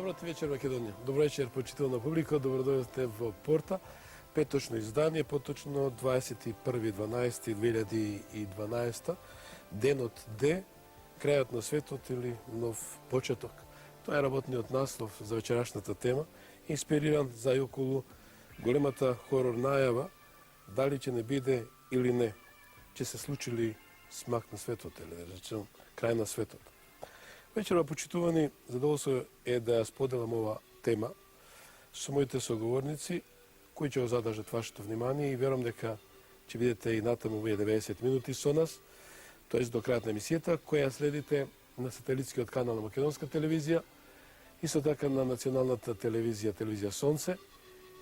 Добрата вечер, Македонија. Добро вечер, почитувана публика. Добродојдовте во Порта. Петочно издание, поточно 21.12.2012. Денот Д, крајот на светот или нов почеток. Тоа е работниот наслов за вечерашната тема, инспириран за и околу големата хорор најава, дали ќе не биде или не, ќе се случи ли смак на светот, или да речем крај на светот. Вечерва, почитувани, задоволство е да ја споделам ова тема со моите соговорници, кои ќе го задржат вашето внимание и верувам дека ќе бидете и натаму овие 90 минути со нас, тоест до крајот на емисијата, која следите на сателитскиот канал на Македонска телевизија, исто така на националната телевизија Сонце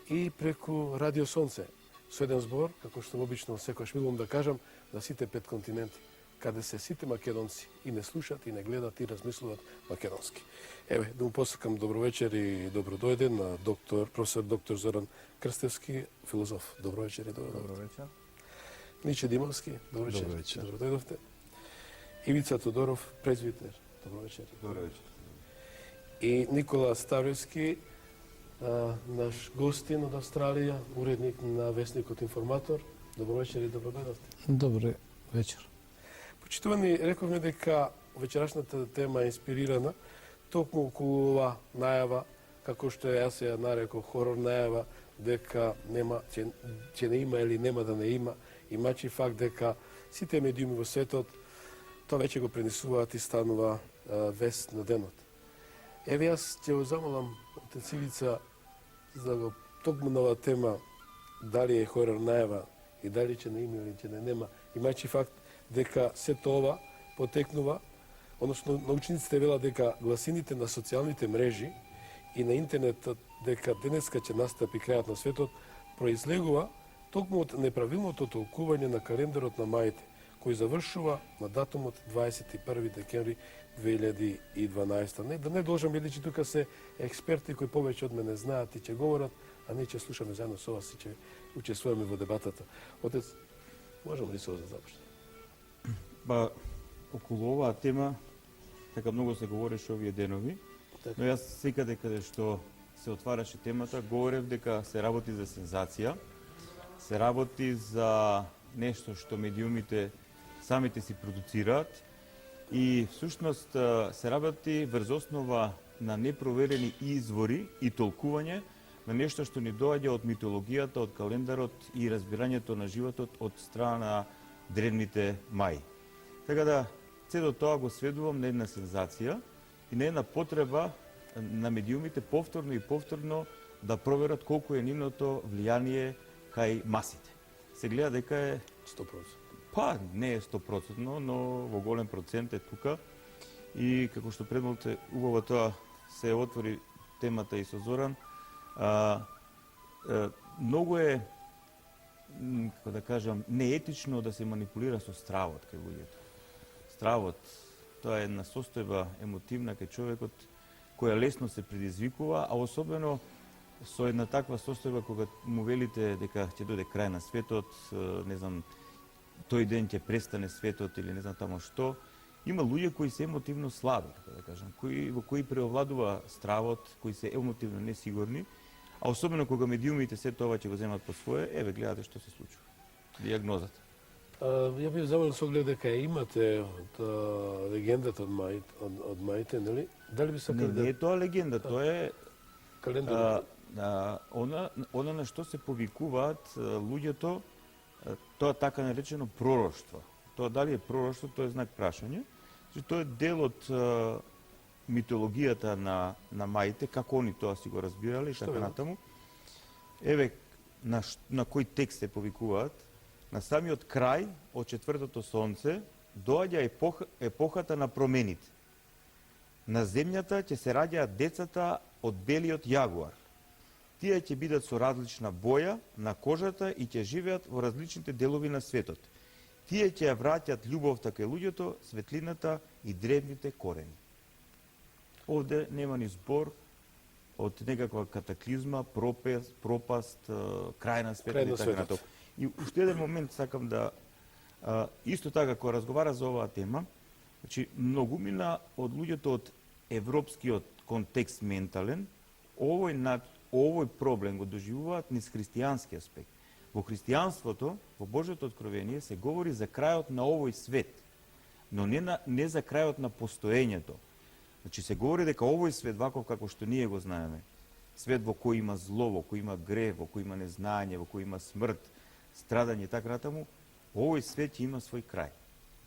и преку Радио Сонце, со еден збор, како што обично секојаш милувам да кажам, на сите 5 континенти, каде се сите македонци и не слушат, и не гледат, и размислуват македонски. Еве, да му посакам добро вечер и добро дојде на професор доктор Зоран Крстевски, филозоф. Добро вечер и добро вечер. Ниче Димовски, добро вечер. Добро дојдовте. Ивица Тодоров, презвитер. Добро вечер. Добро вечер. И Никола Ставревски, наш гостин од Австралија, уредник на Весникот Информатор. Добро вечер и добро дојдовте. Добро вечер. Почитувани, рековме дека вечерашната тема е инспирирана токму околу ова најава, како што јас ја нареков хорор најава, дека ќе не има или нема да не има, имачи факт дека сите медиуми во светот тоа веќе го пренесуваат и станува вест на денот. Еве јас ќе го замолам Тецивица за го токму на оваа тема, дали е хорор најава и дали ќе не има или ќе не нема, имачи факт дека сето ова потекнува, односно научниците велат дека гласините на социјалните мрежи и на интернетот дека денеска ќе настапи крајот на светот произлегува токму од неправилното толкување на календарот на маите, кој завршува на датумот 21 декември 2012. Да не должам, бидејќи тука се експерти кои повеќе од мене знаат и ќе говорат, а ние ќе слушаме заедно со вас и ќе учествуваме во дебатата. Отец, можеме ли се да започнеме? Ба, околу оваа тема, така многу се говореше овие денови, но јас секаде каде што се отвараше темата, говорев дека се работи за сензација, се работи за нешто што медиумите самите си продуцираат и всушност се работи врз основа на непроверени извори и толкување на нешто што ни доаѓа од митологијата, од календарот и разбирањето на животот од страна на древните маи. Така да, цело тоа го сведувам на една сензација и на една потреба на медиумите повторно и повторно да проверат колку е нивното влијание кај масите. Се гледа дека е 100%. Па, не е 100%, но во голем процент е тука. И како што предмолте убаво тоа се отвори темата и со Зоран, многу е, како да кажам, неетично да се манипулира со стравот кај луѓето. Стравот, тоа е една состојба емотивна кај човекот, која лесно се предизвикува, а особено со една таква состојба кога му велите дека ќе дојде крај на светот, не знам, тој ден ќе престане светот или не знам тамо што, има луѓе кои се емотивно слаби, како да кажам, во кои преовладува стравот, кои се емотивно несигурни, а особено кога медиумите се тоа ќе го земат по свое, еве гледате што се случува. Дијагнозата. Ја бив замолен со оглед дека имате легендата од маите, нели? Дали би сакале да... Не е тоа легенда, тоа е календар? Она на што се повикуваат луѓето, тоа така наречено пророштво. Тоа дали е пророштво, тоа е знак прашање. Тоа е дел од митологијата на маите, како они тоа си го разбирале и така натаму. Еве, на кој текст се повикуваат, на самиот крај од четвртото сонце доаѓа епохата на промените. На земјата ќе се раѓаат децата од белиот јагуар. Тие ќе бидат со различна боја на кожата и ќе живеат во различните делови на светот. Тие ќе ја враќат љубовта кај луѓето, светлината и древните корени. Овде нема ни збор од некаква катаклизма, пропаст, крај на светот и така натаму. И уште еден момент сакам да исто така кога разговара за оваа тема, значи многумина од луѓето од европскиот контекст ментален, овој проблем го доживуваат низ христијански аспект. Во христијанството, во Божјото откровение, се говори за крајот на овој свет, но не за крајот на постоењето. Значи се говори дека овој свет, ваков како што ние го знаеме, свет во кој има зло, во кој има грев, во кој има незнање, во кој има смрт, страдање и така натаму, овој свет ќе има свој крај.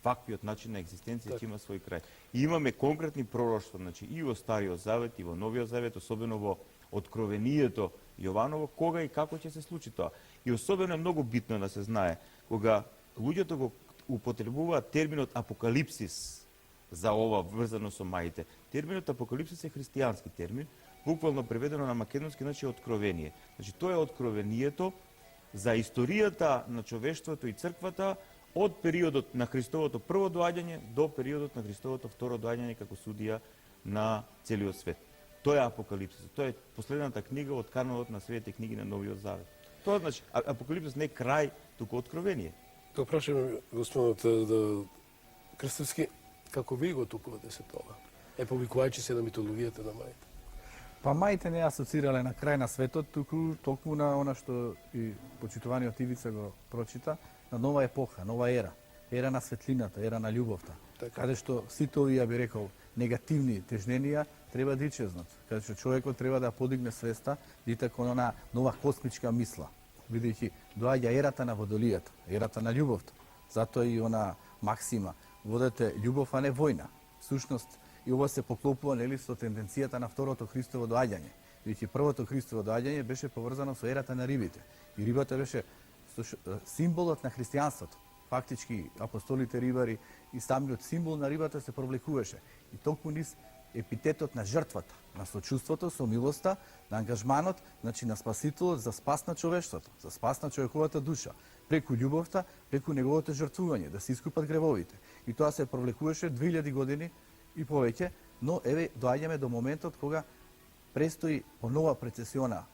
Ваквиот начин на екзистенција ќе има свој крај. И имаме конкретни пророштва, значи и во Стариот Завет, и во Новиот Завет, особено во Откровението Јованово, кога и како ќе се случи тоа. И особено е многу битно да се знае, кога луѓето го употребуваат терминот апокалипсис за ова врзано со маите. Терминот апокалипсис е христијански термин, буквално преведено на македонски, значи откровение. Значи тоа е откровението за историјата на човештвото и црквата од периодот на Христовото прво доаѓање до периодот на Христовото второ доаѓање како судија на целиот свет. Тоа е апокалипсис. Тоа е последната книга од канонот на светите книги на Новиот Завет. Тоа значи апокалипсис не е крај, туку откровение. Да прашаме господинот да Крстевски, како ви го тукувате се тоа? Повикувајќи се на митологијата на мајте. Па мајте не асоцирале на крај на светот, туку токму на она што и почитуваниот Ивица го прочита, на нова епоха, нова ера. Ера на светлината, ера на љубовта. Така. Каде што сите овие, би рекол, негативни тежненија треба да исчезнат. Каде што човекот треба да подигне свеста, дите кон она нова космичка мисла. Бидејќи доаѓа ерата на водолијата, ерата на љубовта. Затоа и она максима, водете љубов, а не војна. Всушност, и ова се поклопува нели со тенденцијата на второто Христово доаѓање. Бидејќи првото Христово доаѓање беше поврзано со ерата на рибите. И рибата беше символот на христијанството. Фактички апостолите рибари и самиот символ на рибата се провлекуваше. И толку низ епитетот на жртвата, на сочувството, со милоста, на ангажманот, значи на Спасителот за спас на човештвото, за спас на човековата душа, преку љубовта, преку неговото жртвување, да се искупат гревовите. И тоа се провлекуваше 2000 години и повеќе, но еве доаѓаме до моментот кога престои по нова прецесиона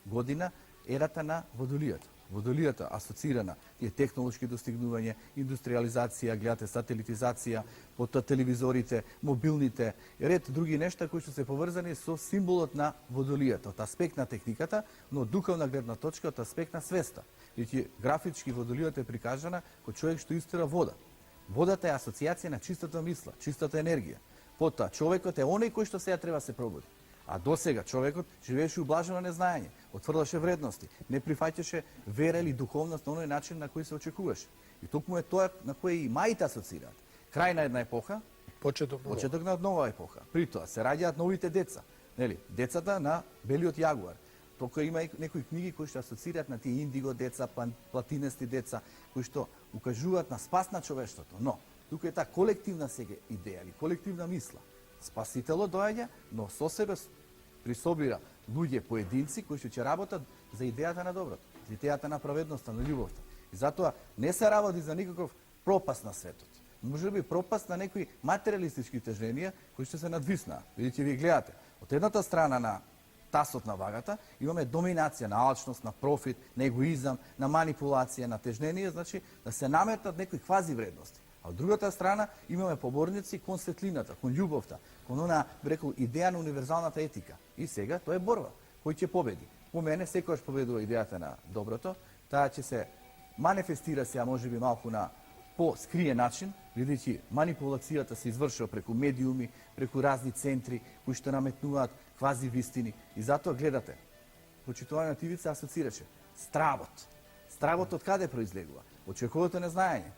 година ерата на водолијата. Водолијата асоцирана е технолошки достигнување, индустриализација, гледате сателитизација, потоа телевизорите, мобилните, ред други нешта кои што се поврзани со символот на водолијата, од аспект на техниката, но од духовна гледна точка, од аспект на свеста. Бидејќи графички водолијата е прикажана кој човек што истера вода. Водата е асоцијација на чистата мисла, чистата енергија. Потоа човекот е оној кој што сега треба да се пробуди. А досега човекот живееше ублажено незнаење, отврлаше вредности, не прифаќаше вера или духовност на оној начин на кој се очекуваше. И токму е тоа на кој и маите асоцираат. Крај на една епоха, почеток на нова епоха. При тоа се раѓаат новите деца, нели? Децата на белиот јагуар. Тока има и некои книги кои што асоцираат на тие индиго деца, платинести деца, кои што укажуваат на спас на човештвото. Но тука е таа колективна сега идеја или колективна мисла. Спасителот доаѓа, но со себе присобира луѓе, поединци кои што ќе работат за идејата на доброто, за идејата на праведноста, на љубовта. И затоа не се работи за никаков пропаст на светот. Може би пропаст на некои материалистички тежненија кои што се надвиснаа. Видите, ви гледате, од едната страна на тасот на вагата имаме доминација на алчност, на профит, на егоизам, на манипулација, на тежненија, значи да се наметнат некои квази вредности. А од другата страна имаме поборници кон светлината, кон љубовта, кон она, би рекол, идеја на универзалната етика. И сега тоа е борба. Кој ќе победи? По мене секогаш победува идејата на доброто, таа ќе се манифестира сега можеби малку на по-скриен начин, бидејќи манипулацијата се извршува преку медиуми, преку разни центри кои што наметнуваат квази вистини. И затоа гледате, почитуваниот Ивица асоцираше стравот. Стравот од каде произлегува? Од човековото незнаење.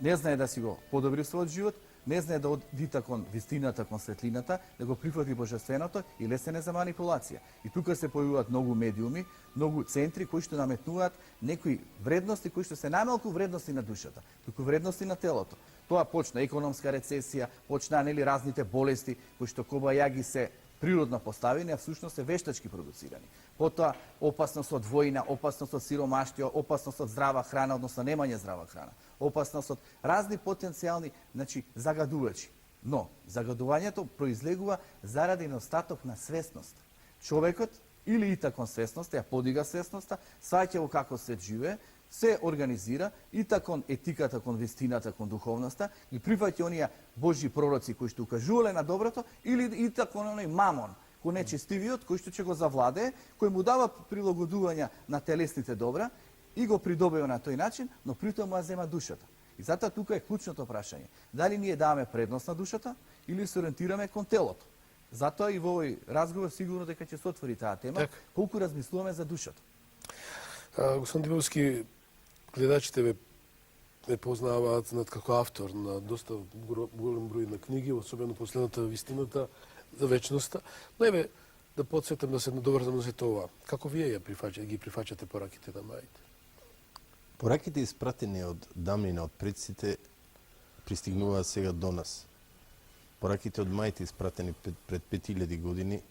Не знае да си го подобри својот живот, не знае да одита кон вистината, кон светлината, да го прифати божественото и лесен е за манипулација. И тука се појавуваат многу медиуми, многу центри кои што наметнуваат некои вредности кои што се најмалку вредности на душата, туку вредности на телото. Тоа почна економска рецесија, почна нели разните болести кои што кобајаги се природно поставени, а всушност се вештачки продуцирани. Потоа опасност од војна, опасност од сиромаштија, опасност од здрава храна, односно немање здрава храна, опасност од разни потенцијални, значи загадувачи. Но загадувањето произлегува заради недостаток на свесност. Човекот или ита кон свесноста, ја подига свесноста, сваќа во како свет живее, се организира и кон етиката, кон вестината, кон духовноста, и прифаќа оние Божји пророци кои што укажувале на доброто, или и кон оној мамон, кој нечестивиот, кој што ќе го завладее, кој му дава прилагодувања на телесните добра и го придобива на тој начин, но притоа му ја зема душата. И затоа тука е клучното прашање. Дали ние даваме предност на душата или се ориентираме кон телото? Затоа и во овој разговор сигурно дека ќе се отвори таа тема, колку размислуваме за душата. Господин Дибовски, гледачите ме познаваат како автор на доста голем број на книги, особено последната Вистината за вечноста. Но еве да подсетам да се надоврзам за тоа. Како вие ги прифаќате пораките на мајите? Пораките испратени од дамнина, од предците, пристигнуваат сега до нас. Пораките од мајите испратени пред 5000 години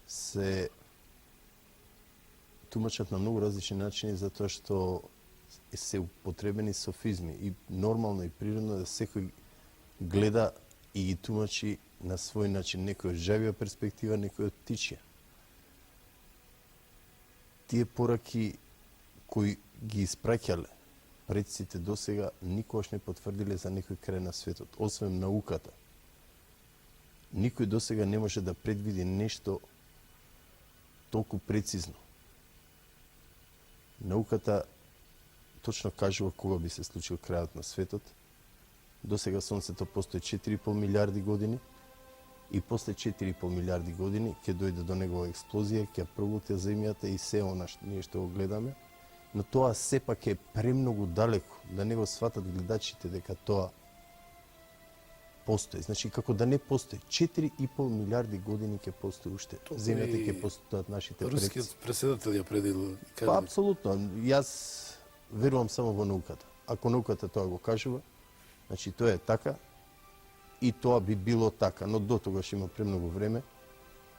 се тумачат на многу различни начини затоа што се употребени софизми и нормално и природно да секој гледа и ги тумачи на свој начин, некој од жавија перспектива, некој од птичја. Тие пораки кои ги испраќале предците досега никогаш не потврдиле за некој крај на светот, освен науката. Никој досега не може да предвиди нешто толку прецизно. Науката точно кажува кога би се случил крајот на светот. Досега Сонцето постои 4,5 милиарди години и после 4,5 милиарди години ќе дојде до негова експлозија, ќе проглути земјата и се она што ние што го гледаме. Но тоа сепак е премногу далеко да не го сватат гледачите дека тоа постои. Значи, како да не постои. 4,5 милиарди години ќе постои уште. Земјата ќе постојат нашите предци. Рускиот преседател ја предил. Па, апсолутно. Јас верувам само во науката. Ако науката тоа го кажува, значи тоа е така и тоа би било така, но до тогаш има премногу време.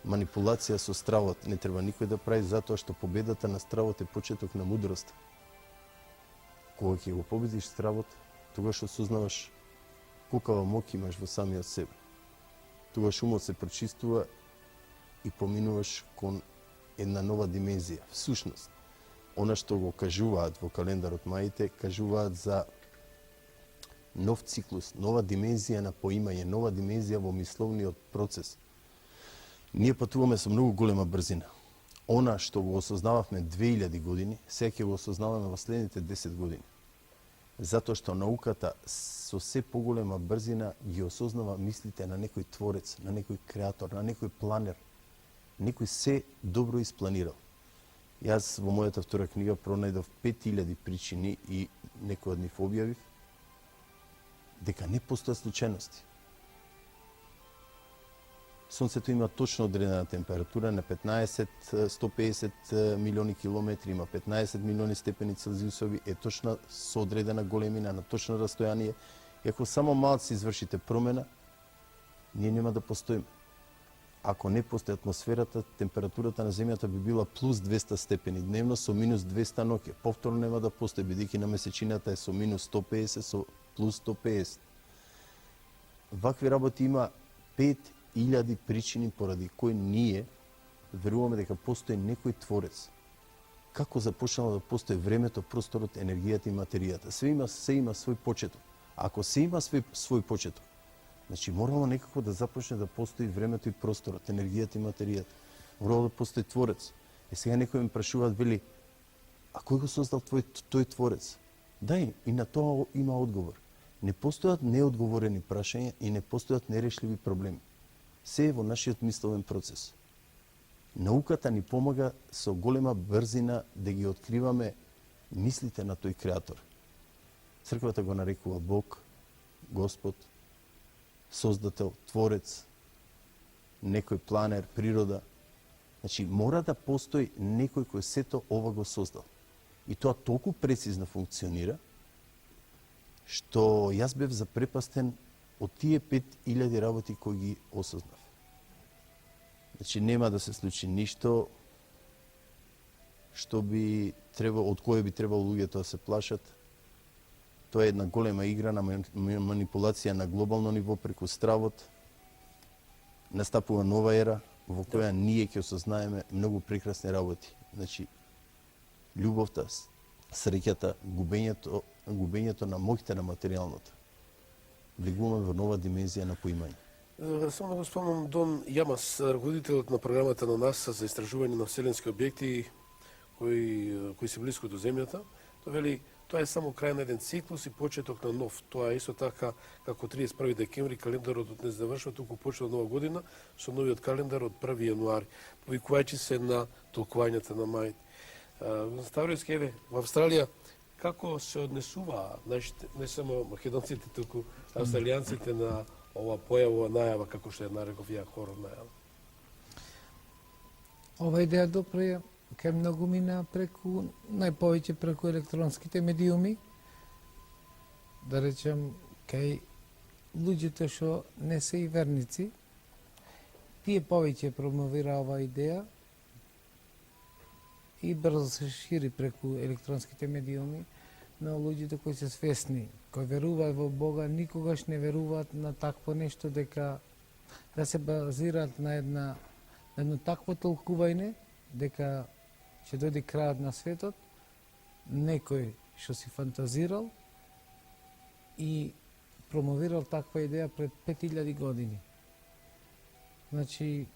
Манипулација со стравот не треба никој да прави, затоа што победата на стравот е почеток на мудрост. Кога ќе го победиш стравот, тогаш осознаваш колкава моќ имаш во самиот себе. Тогаш умот се прочистува и поминуваш кон една нова димензија. Всушност, она што го кажуваат во календарот маите, кажуваат за нов циклус, нова димензија на поимање, нова димензија во мисловниот процес. Ние патуваме со многу голема брзина. Она што го осознававме 2000 години, сега ќе го осознаваме во следните 10 години. Затоа што науката со се поголема брзина ги осознава мислите на некој творец, на некој креатор, на некој планер. Некој се добро испланирал. Јас во мојата втора книга пронајдов 5000 причини и некој од нив објавив дека не постојат случајности. Сонцето има точно одредена температура на 150 милиони километри, има 15 милиони степени Целзиусови, е точно со одредена големина, на точно растојание. И ако само малку се извршите промена, ние нема да постоиме. Ако не постои атмосферата, температурата на Земјата би била плюс 200 степени дневно со минус 200 ноќе. Повторно нема да постои, бидејќи на месечината е со минус 150, со плюс 150. Вакви работи има 5000 причини поради кои ние веруваме дека постои некој творец. Како започнало да постои времето, просторот, енергијата и материјата. Се има свој почеток. Ако се има свој почеток, значи морало некако да започне да постои времето и просторот, енергијата и материјата. Морало да постои творец. И сега некои ме прашуваат, вели, а кој го создал тој творец? Да, и на тоа има одговор. Не постојат неодговорени прашања и не постојат нерешливи проблеми. Се е во нашиот мисловен процес. Науката ни помага со голема брзина да ги откриваме мислите на тој креатор. Црквата го нарекува Бог, Господ, Создател, Творец, некој планер, природа. Значи, мора да постои некој кој сето ова го создал. И тоа толку прецизно функционира, што јас бев запрепастен од тие 5000 работи кои ги осознав. Значи, нема да се случи ништо што би требало, од кое би требало луѓето да се плашат. Тоа е една голема игра на манипулација на глобално ниво преку стравот. Настапува нова ера во која ние ќе осознаеме многу прекрасни работи. Значи, љубовта, среќата, губењето на моќта на материјалното. Влегуваме во нова димензија на поимање. Само да го спомнам Дон Јамас, раководителот на програмата на НАСА за истражување на вселенски објекти кои се блиску до земјата. Тој вели, тоа е само крај на еден циклус и почеток на нов. Тоа е исто така како 31 декември календарот не завршува, туку почнува нова година со новиот календар од 1 јануари, повикувајќи се на толкувањата на мајите. Ставровски, еве, во Австралија како се однесува не само македонците, туку австралијанците на ова појава, најава, како што ја нареков ја хорор најава? Ова идеја допре кај многумина преку, најповеќе преку електронските медиуми, да речем, кај луѓето што не се и верници, тие повеќе промовира ова идеја и брзо се шири преку електронските медиуми, но луѓето кои се свесни, кои веруваат во Бога, никогаш не веруваат на такво нешто дека да се базираат на едно такво толкување дека ќе дојде крајот на светот, некој што си фантазирал и промовирал таква идеја пред 5000 години. Значи,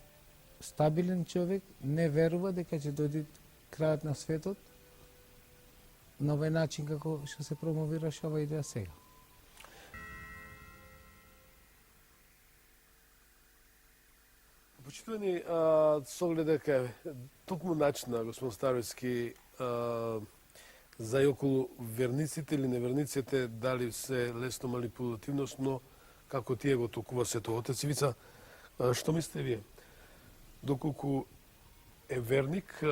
стабилен човек не верува дека ќе дојде крајот на светот на овој начин како што се промовираше ова идеја сега. Почитувани, со оглед дека токму начина, господин Ставровски, за и околу верниците или неверниците, дали се лесно манипулативност, но како тие го толкува сето. Отец Ивица, што мислите вие? Доколку е верник,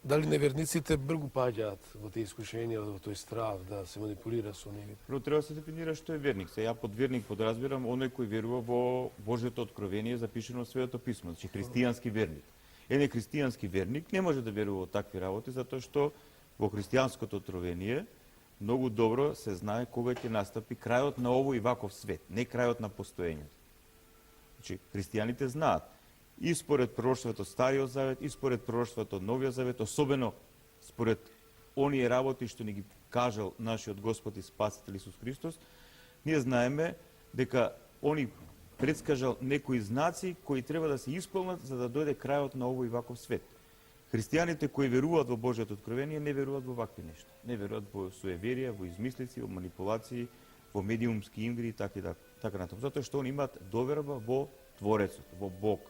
дали неверниците бргу паѓаат во тие искушенија, во тој страв да се манипулира со нивите? Прво треба да се дефинира што е верник. Се ја под верник подразбирам оној кој верува во Божјото откровение запишено во Светото писмо, значи христијански верник. Еден христијански верник не може да верува во такви работи затоа што во христијанското откровение многу добро се знае кога ќе настапи крајот на овој ваков свет, не крајот на постоењето. Значи христијаните знаат и според пророштвото Стариот завет, и според пророштвото Новиот завет, особено според оние работи што ни ги кажал нашиот Господ и Спасител Исус Христос, ние знаеме дека они предскажал некои знаци кои треба да се исполнат за да дојде крајот на овој ваков свет. Христијаните кои веруваат во Божјото откровение не веруваат во вакви нешта. Не веруваат во суеверија, во измислици, во манипулации, во медиумски игри и така натаму. Затоа што они имаат доверба во Творецот, во Бог.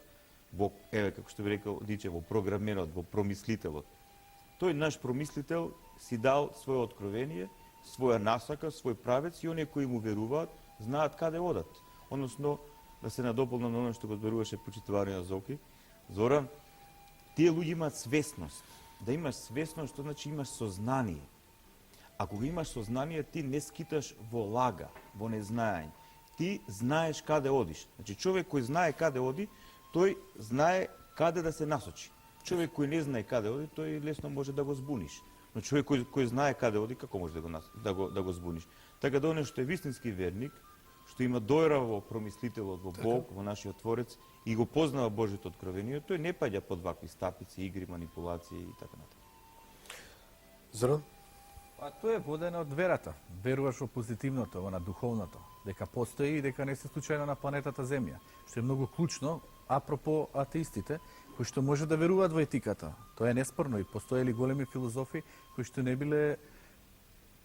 Бог, еве, како што би рекол Диче, во програменот, во промислителот. Тој наш промислител си дал своје откровение, своја насака, свој правец и оние кои му веруваат, знаат каде одат. Односно, да се надополнам на оно што го зборуваше почитуваниот Зоки, Зоран, тие луѓе имаат свесност. Да имаш свесност, што значи имаш сознание. Ако го имаш сознание, ти не скиташ во лага, во незнаење. Ти знаеш каде одиш. Значи, човек кој знае каде оди, тој знае каде да се насочи. Човек кој не знае каде оди, тој лесно може да го збуниш. Но човек кој знае каде оди, како може да го збуниш? Така да оно што е вистински верник, што има дојра во промислителот, во Бог, во нашиот Творец и го познава Божјото откровение, тој не паѓа под вакви стапици, игри, манипулации и така натаму. Зоран? Па тоа е водено од верата. Веруваш во позитивното, во на духовното, дека постои и дека не се случајно на планетата Земја, што е многу клучно апропо атеистите, кои што може да веруваат во етиката. Тоа е неспорно и постоели големи филозофи кои што не биле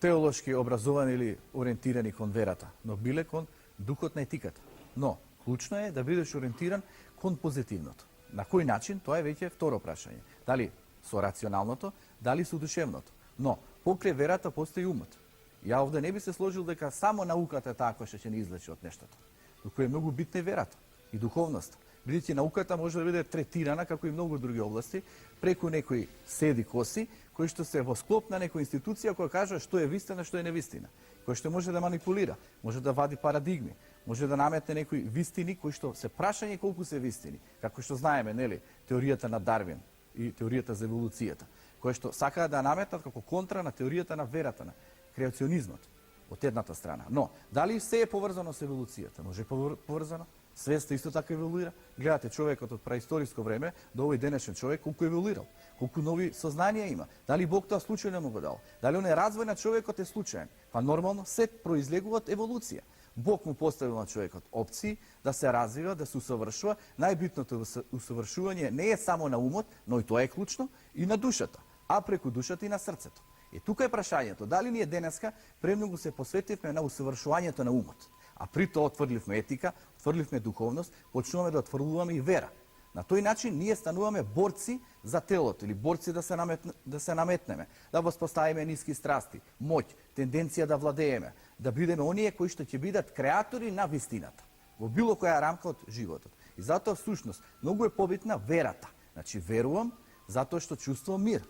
теолошки образовани или ориентирани кон верата, но биле кон духот на етиката. Но клучно е да бидеш ориентиран кон позитивното. На кој начин, тоа е веќе второ прашање. Дали со рационалното, дали со душевното. Но покрај верата постои умот. Ја овде не би се сложил дека само науката е таа која што ќе ни излечи од нештото. Туку е многу битна и верата и духовноста. Бидејќи науката може да биде третирана како и многу други области преку некои седи коси кои што се во склоп на некоја институција која кажува што е вистина, што е невистина, кој што може да манипулира, може да вади парадигми, може да наметне некои вистини кои што се прашање колку се вистини, како што знаеме, нели, теоријата на Дарвин и теоријата за еволуцијата, кои што сакаат да наметнат како контра на теоријата на верата, на креационизмот од едната страна. Но дали се е поврзано со еволуцијата? Може поврзано? Свеста исто така еволуира. Гледате човекот од праисториско време до овој денешен човек колку еволуирал, колку нови сознанија има. Дали Бог тоа случајно му го дал? Дали оној развој на човекот е случаен? Па нормално се произлегува од еволуција. Бог му поставил на човекот опции да се развива, да се усовршува. Најбитното усовршување не е само на умот, но и тоа е клучно, и на душата, а преку душата и на срцето. И тука е прашањето, дали ние денеска премногу се посветивме на усовршувањето на умот, а при тоа отврливме етика, отврливме духовност, почнуваме да отврлуваме и вера. На тој начин ние стануваме борци за телото или борци да се наметнеме, да воспоставиме ниски страсти, моќ, тенденција да владееме, да бидеме оние кои што ќе бидат креатори на вистината во било која рамка од животот. И затоа всушност многу е побитна верата. Значи верувам затоа што чувствувам мир.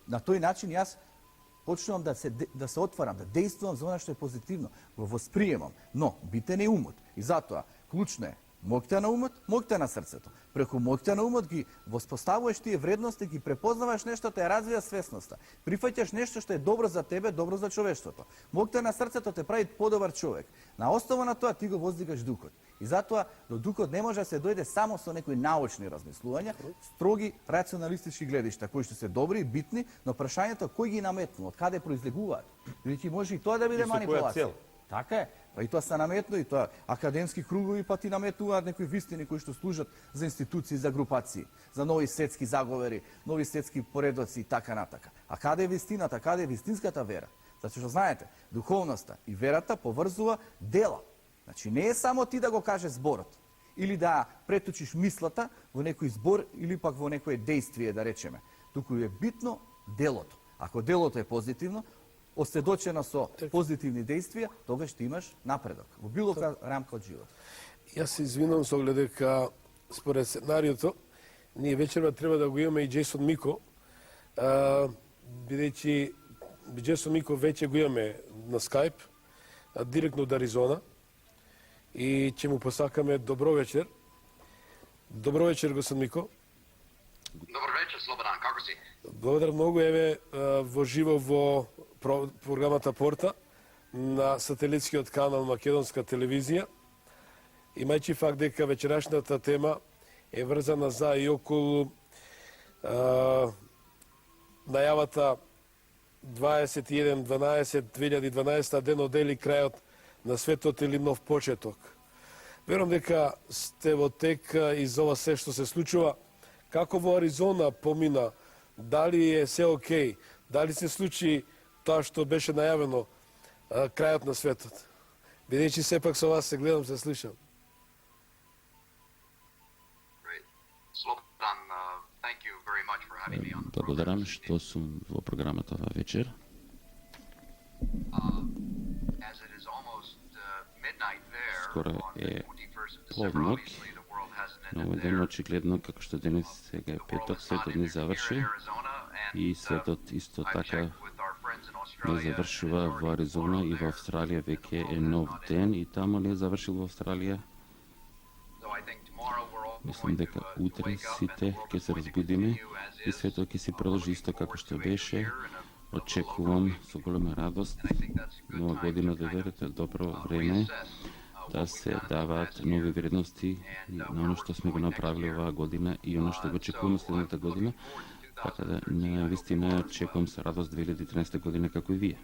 На тој начин јас почнувам да се отварам, да действувам за она што е позитивно, го восприемам, но битен е умот. И затоа клучно е моќта на умот, моќта на срцето. Преку моќта на умот ги воспоставуваш тие вредности, ги препознаваш нештото, ја развија свесноста. Прифаќаш нешто што е добро за тебе, добро за човештвото. Моќта на срцето те прави подобар човек. На основа на тоа ти го воздигаш духот. И затоа до духот не може да се дојде само со некои научни размислувања, строги рационалистички гледишта, кои што се добри и битни, но прашањето кој ги наметнува, од каде произлегуваат. Бидејќи може и тоа да биде манипулација. Така е. Па и тоа се наметно, и тоа академски кругови па ти наметнуваат некои вистини кои што служат за институции, за групации, за нови светски заговори, нови светски поредоци и така натака. А каде е вистината, каде е вистинската вера? Зато што знаете, духовноста и верата поврзува дела. Значи не е само ти да го кажеш зборот или да преточиш мислата во некој збор или пак во некое действие, да речеме. Туку е битно делото. Ако делото е позитивно, оседочено со позитивни действија, тогаш ќе имаш напредок во било која рамка од живот. Јас се извинувам со оглед дека според сценариото ние вечерва треба да го имаме и Джейсон Мико, бидејќи Джейсон Мико веќе го имаме на Скайп, директно од Аризона, и ќе му посакаме добро вечер. Добро вечер, господин Мико. Добар вечер, Слободан, како си? Благодарам многу, еве во живо во програмата Порта на сателитскиот канал Македонска телевизија. Имајќи факт дека вечерашната тема е врзана за и околу најавата 21.12.2012 ден одели крајот на светот или нов почеток. Верувам дека сте во тек и за ова се што се случува. Како во Аризона помина, дали е се окей, дали се случи тоа што беше најавено, крајот на светот. Бидејќи сепак со вас се гледам, се слушам. Благодарам што сум во програмата ова вечер. Скоро е полнок, но овој ден очигледно како што денес сега е петок, светот не заврши и светот исто така не завршува во Аризона и во Австралија веќе е нов ден и тамо не е завршил во Австралија. Мислам дека утре сите ќе се разбудиме и светот ќе си продолжи исто како што беше. Очекувам со голема радост нова година да верите добро време да се даваат нови вредности на оно што сме го направили оваа година и оно што го очекуваме следната година. Така да, навистина, очекувам со радост 2013 година како и вие.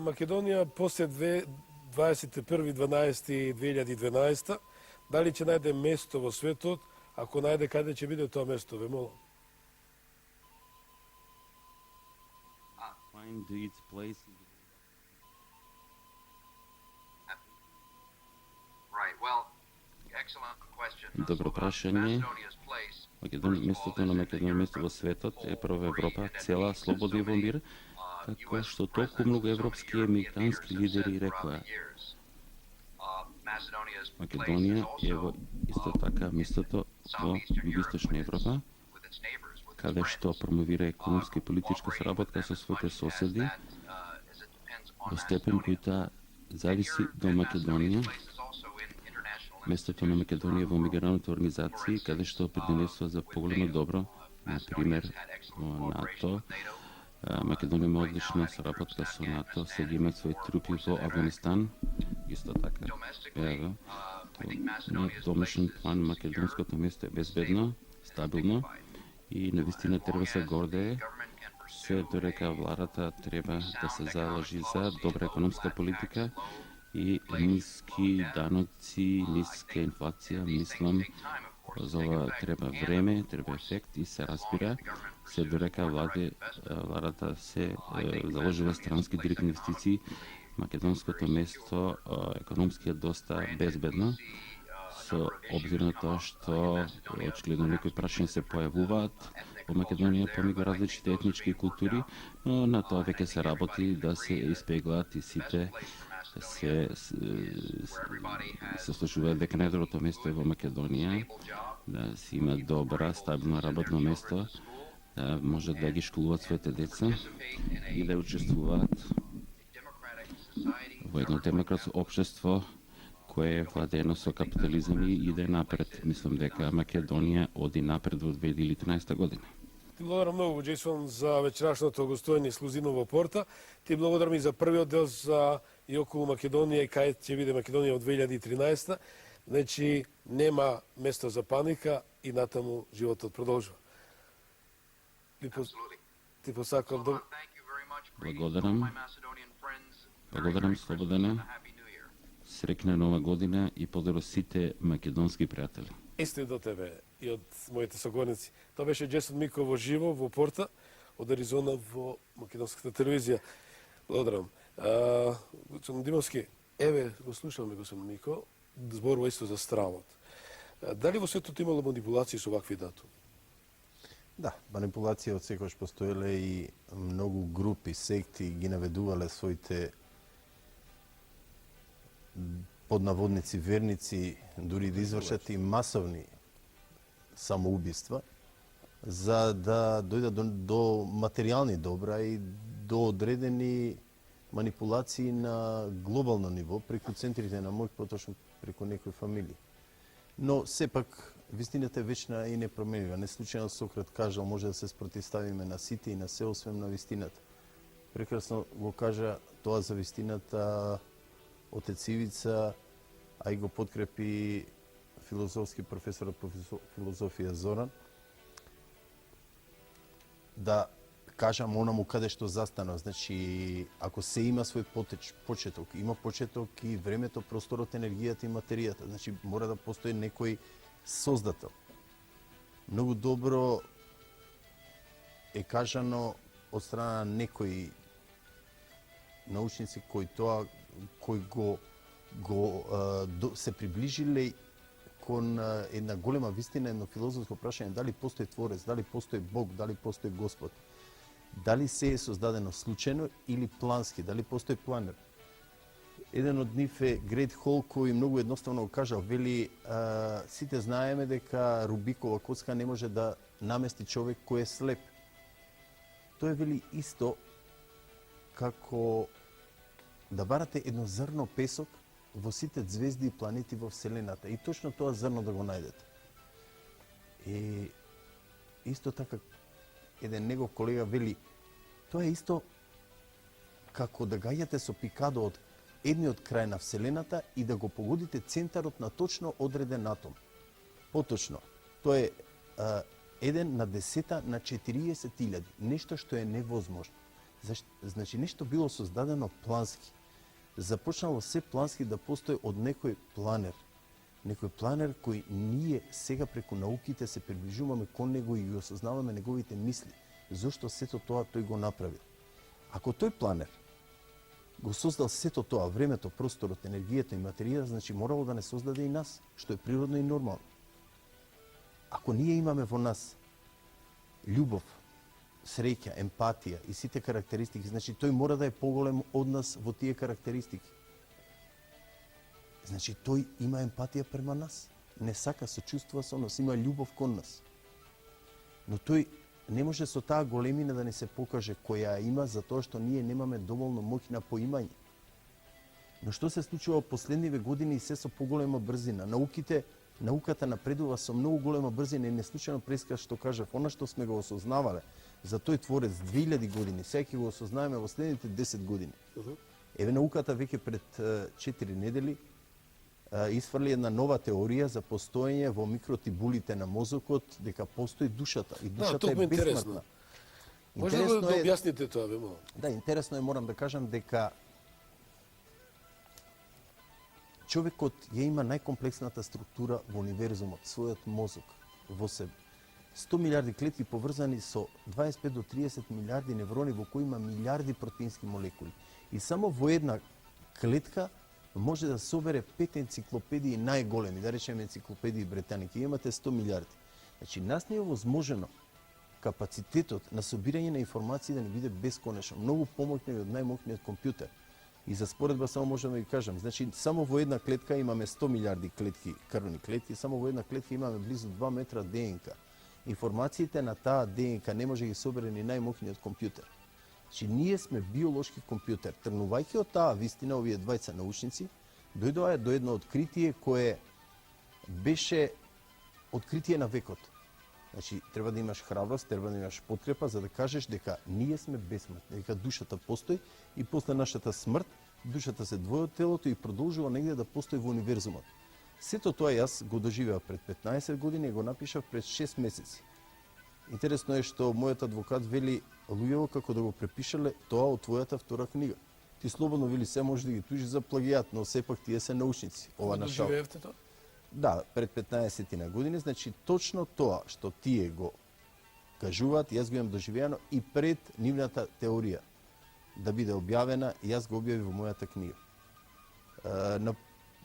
Македонија после 21.12.2012, дали ќе најде место во светот? Ако најде, каде ќе биде тоа место, ве молам? Find its place. Добро прашање. Местото на Македонија, место во светот е прво Европа, цела слобода и во мир, како што толку многу европски емигрантски лидери рекоа. Македонија е во исто така местото во Југоисточна Европа, каде што промовира економска и политичка соработка со своите соседи, во степен кој таа зависи до Македонија. Местото на Македонија во меѓународните организации, каде што придонесува за поголемо добро, например во НАТО. Македонија има одлична соработка со НАТО, сега имаат своји трупи во Афганистан, исто така. на домашен план македонското место е безбедно, стабилно и навистина треба се гордее, се дорека владата треба да се залажи за добра економска политика и ниски даноци, ниска инфлација, мислам, за ова треба време, треба ефект и се разбира, се дорека владата се заложила странски директни инвестиции, македонското место економски е доста безбедно, со обзир на тоа што очигледно некои прашања се појавуваат во Македонија помеѓу различните етнички култури, но на тоа веќе се работи да се испеглаат и сите се слушуваат дека најдоброто место е во Македонија, да си има добра, стабилно работно место, да може да ги школуваат своите деца и да учествуваат во едно демократско општество кое е владено со капитализам и иде напред. Мислам дека Македонија оди напред во 2013 година. Ти благодарам многу, Джейсон, за вечерашното гостување Слузино во Порта. Ти благодарам и за првиот дел за и околу Македонија и кај ќе биде Македонија од 2013. Значи, нема место за паника и натаму животот продолжува. Ти посакувам да... Благодарам. Благодарам, Слободане. Срекна нова година и поздраво сите македонски пријатели. Исто и до тебе и од моите согодници. Тоа беше Джейсон Мико во живо во Порта, од Аризона во македонската телевизија. Благодарам. Господин Димовски, еве го слушаме господин Мико, зборува исто за стравот. Дали во светот имало манипулации со вакви датуми? Да, манипулација од секојаш постоеле и многу групи, секти ги наведувале своите под наводници верници, дури да извршат и масовни самоубиства, за да дојдат до материјални добра и до одредени манипулации на глобално ниво, преку центрите на моќ, поточно преку некои фамилии. Но сепак, вистината е вечна и непроменлива. Не случајно Сократ кажал, може да се спротивставиме на сите и на се, освен на вистината. Прекрасно го кажа тоа за вистината отец Ивица, а и го подкрепи филозофски професор по филозофија Зоран, да кажам онаму каде што застанав. Значи, ако се има свој почеток, има почеток и времето, просторот, енергијата и материјата. Значи, мора да постои некој создател. Многу добро е кажано од страна на некои научници кои се приближиле кон една голема вистина, едно филозофско прашање, дали постои Творец, дали постои Бог, дали постои Господ. Дали се е создадено случајно или плански, дали постои планер. Еден од нив е Грейт Хол, кој многу едноставно го кажал, вели, сите знаеме дека Рубикова коцка не може да намести човек кој е слеп. Тоа е, вели, исто како да барате едно зрно песок во сите звезди и планети во Вселената и точно тоа зрно да го најдете. И исто така еден негов колега вели, тоа е исто како да гаѓате со пикадо од едниот крај на Вселената и да го погодите центарот на точно одреден атом. Поточно, тоа е 1 на 10 на 40.000, нешто што е невозможно. Значи, нешто било создадено плански. Започнало се плански да постои од некој планер. Некој планер кој ние сега преку науките се приближуваме кон него и осознаваме неговите мисли. Зошто сето тоа тој го направи? Ако тој планер го создал сето тоа, времето, просторот, енергијата и материјата, значи морало да не создаде и нас, што е природно и нормално. Ако ние имаме во нас љубов, среќа, емпатија и сите карактеристики, значи тој мора да е поголем од нас во тие карактеристики. Значи тој има емпатија према нас, не сака, сочувствува со нас, има љубов кон нас. Но тој не може со таа големина да ни се покаже која има, затоа што ние немаме доволно моќ на поимање. Но што се случува последниве години и се со поголема брзина? Науката напредува со многу голема брзина и не случајно преска што кажав, она што сме го осознавале за тој Творец 2000 години, сега ќе го осознаеме во следните 10 години. Еве науката веќе пред 4 недели исфрли една нова теорија за постоење во микротибулите на мозокот, дека постои душата и душата токму е интересно. бесмртна. Може да Интересно е, објасните тоа, бе, мало? да, интересно е, морам да кажам дека човекот ја има најкомплексната структура во универзумот, својот мозок во себе. 100 милиарди клетки поврзани со 25 до 30 милиарди неврони во кои има милиарди протеински молекули. И само во една клетка може да собере 5 енциклопедии најголеми, да речеме енциклопедии британики. Имате 100 милиарди. Значи, нас не е возможено капацитетот на собирање на информации да не биде бесконечно, многу помоќно од најмоќниот компјутер. И за споредба само можам да ви кажам, значи само во една клетка имаме 100 милиарди клетки, крвни клетки, само во една клетка имаме близу 2 метра ДНК. Информациите на таа ДНК не може да ги собере ни најмоќниот компјутер. Значи ние сме биолошки компјутер. Тргнувајќи од таа вистина, овие двајца научници дојдоа до едно откритие кое беше откритие на векот. Значи, треба да имаш храброст, треба да имаш подкрепа за да кажеш дека ние сме бесмртни, дека душата постои и после нашата смрт душата се двои од телото и продолжува негде да постои во универзумот. Сето тоа јас го доживеа пред 15 години и го напишав пред 6 месеци. Интересно е што мојот адвокат вели луѓето како да го препишале тоа од твојата втора книга. Ти слободно вели се може да ги тужи за плагијат, но сепак тие се научници. Ова Кога нашал. доживеевте тоа? Да, пред 15 на години, значи точно тоа што тие го кажуваат, јас го имам доживеано и пред нивната теорија да биде објавена, јас го објавив во мојата книга. На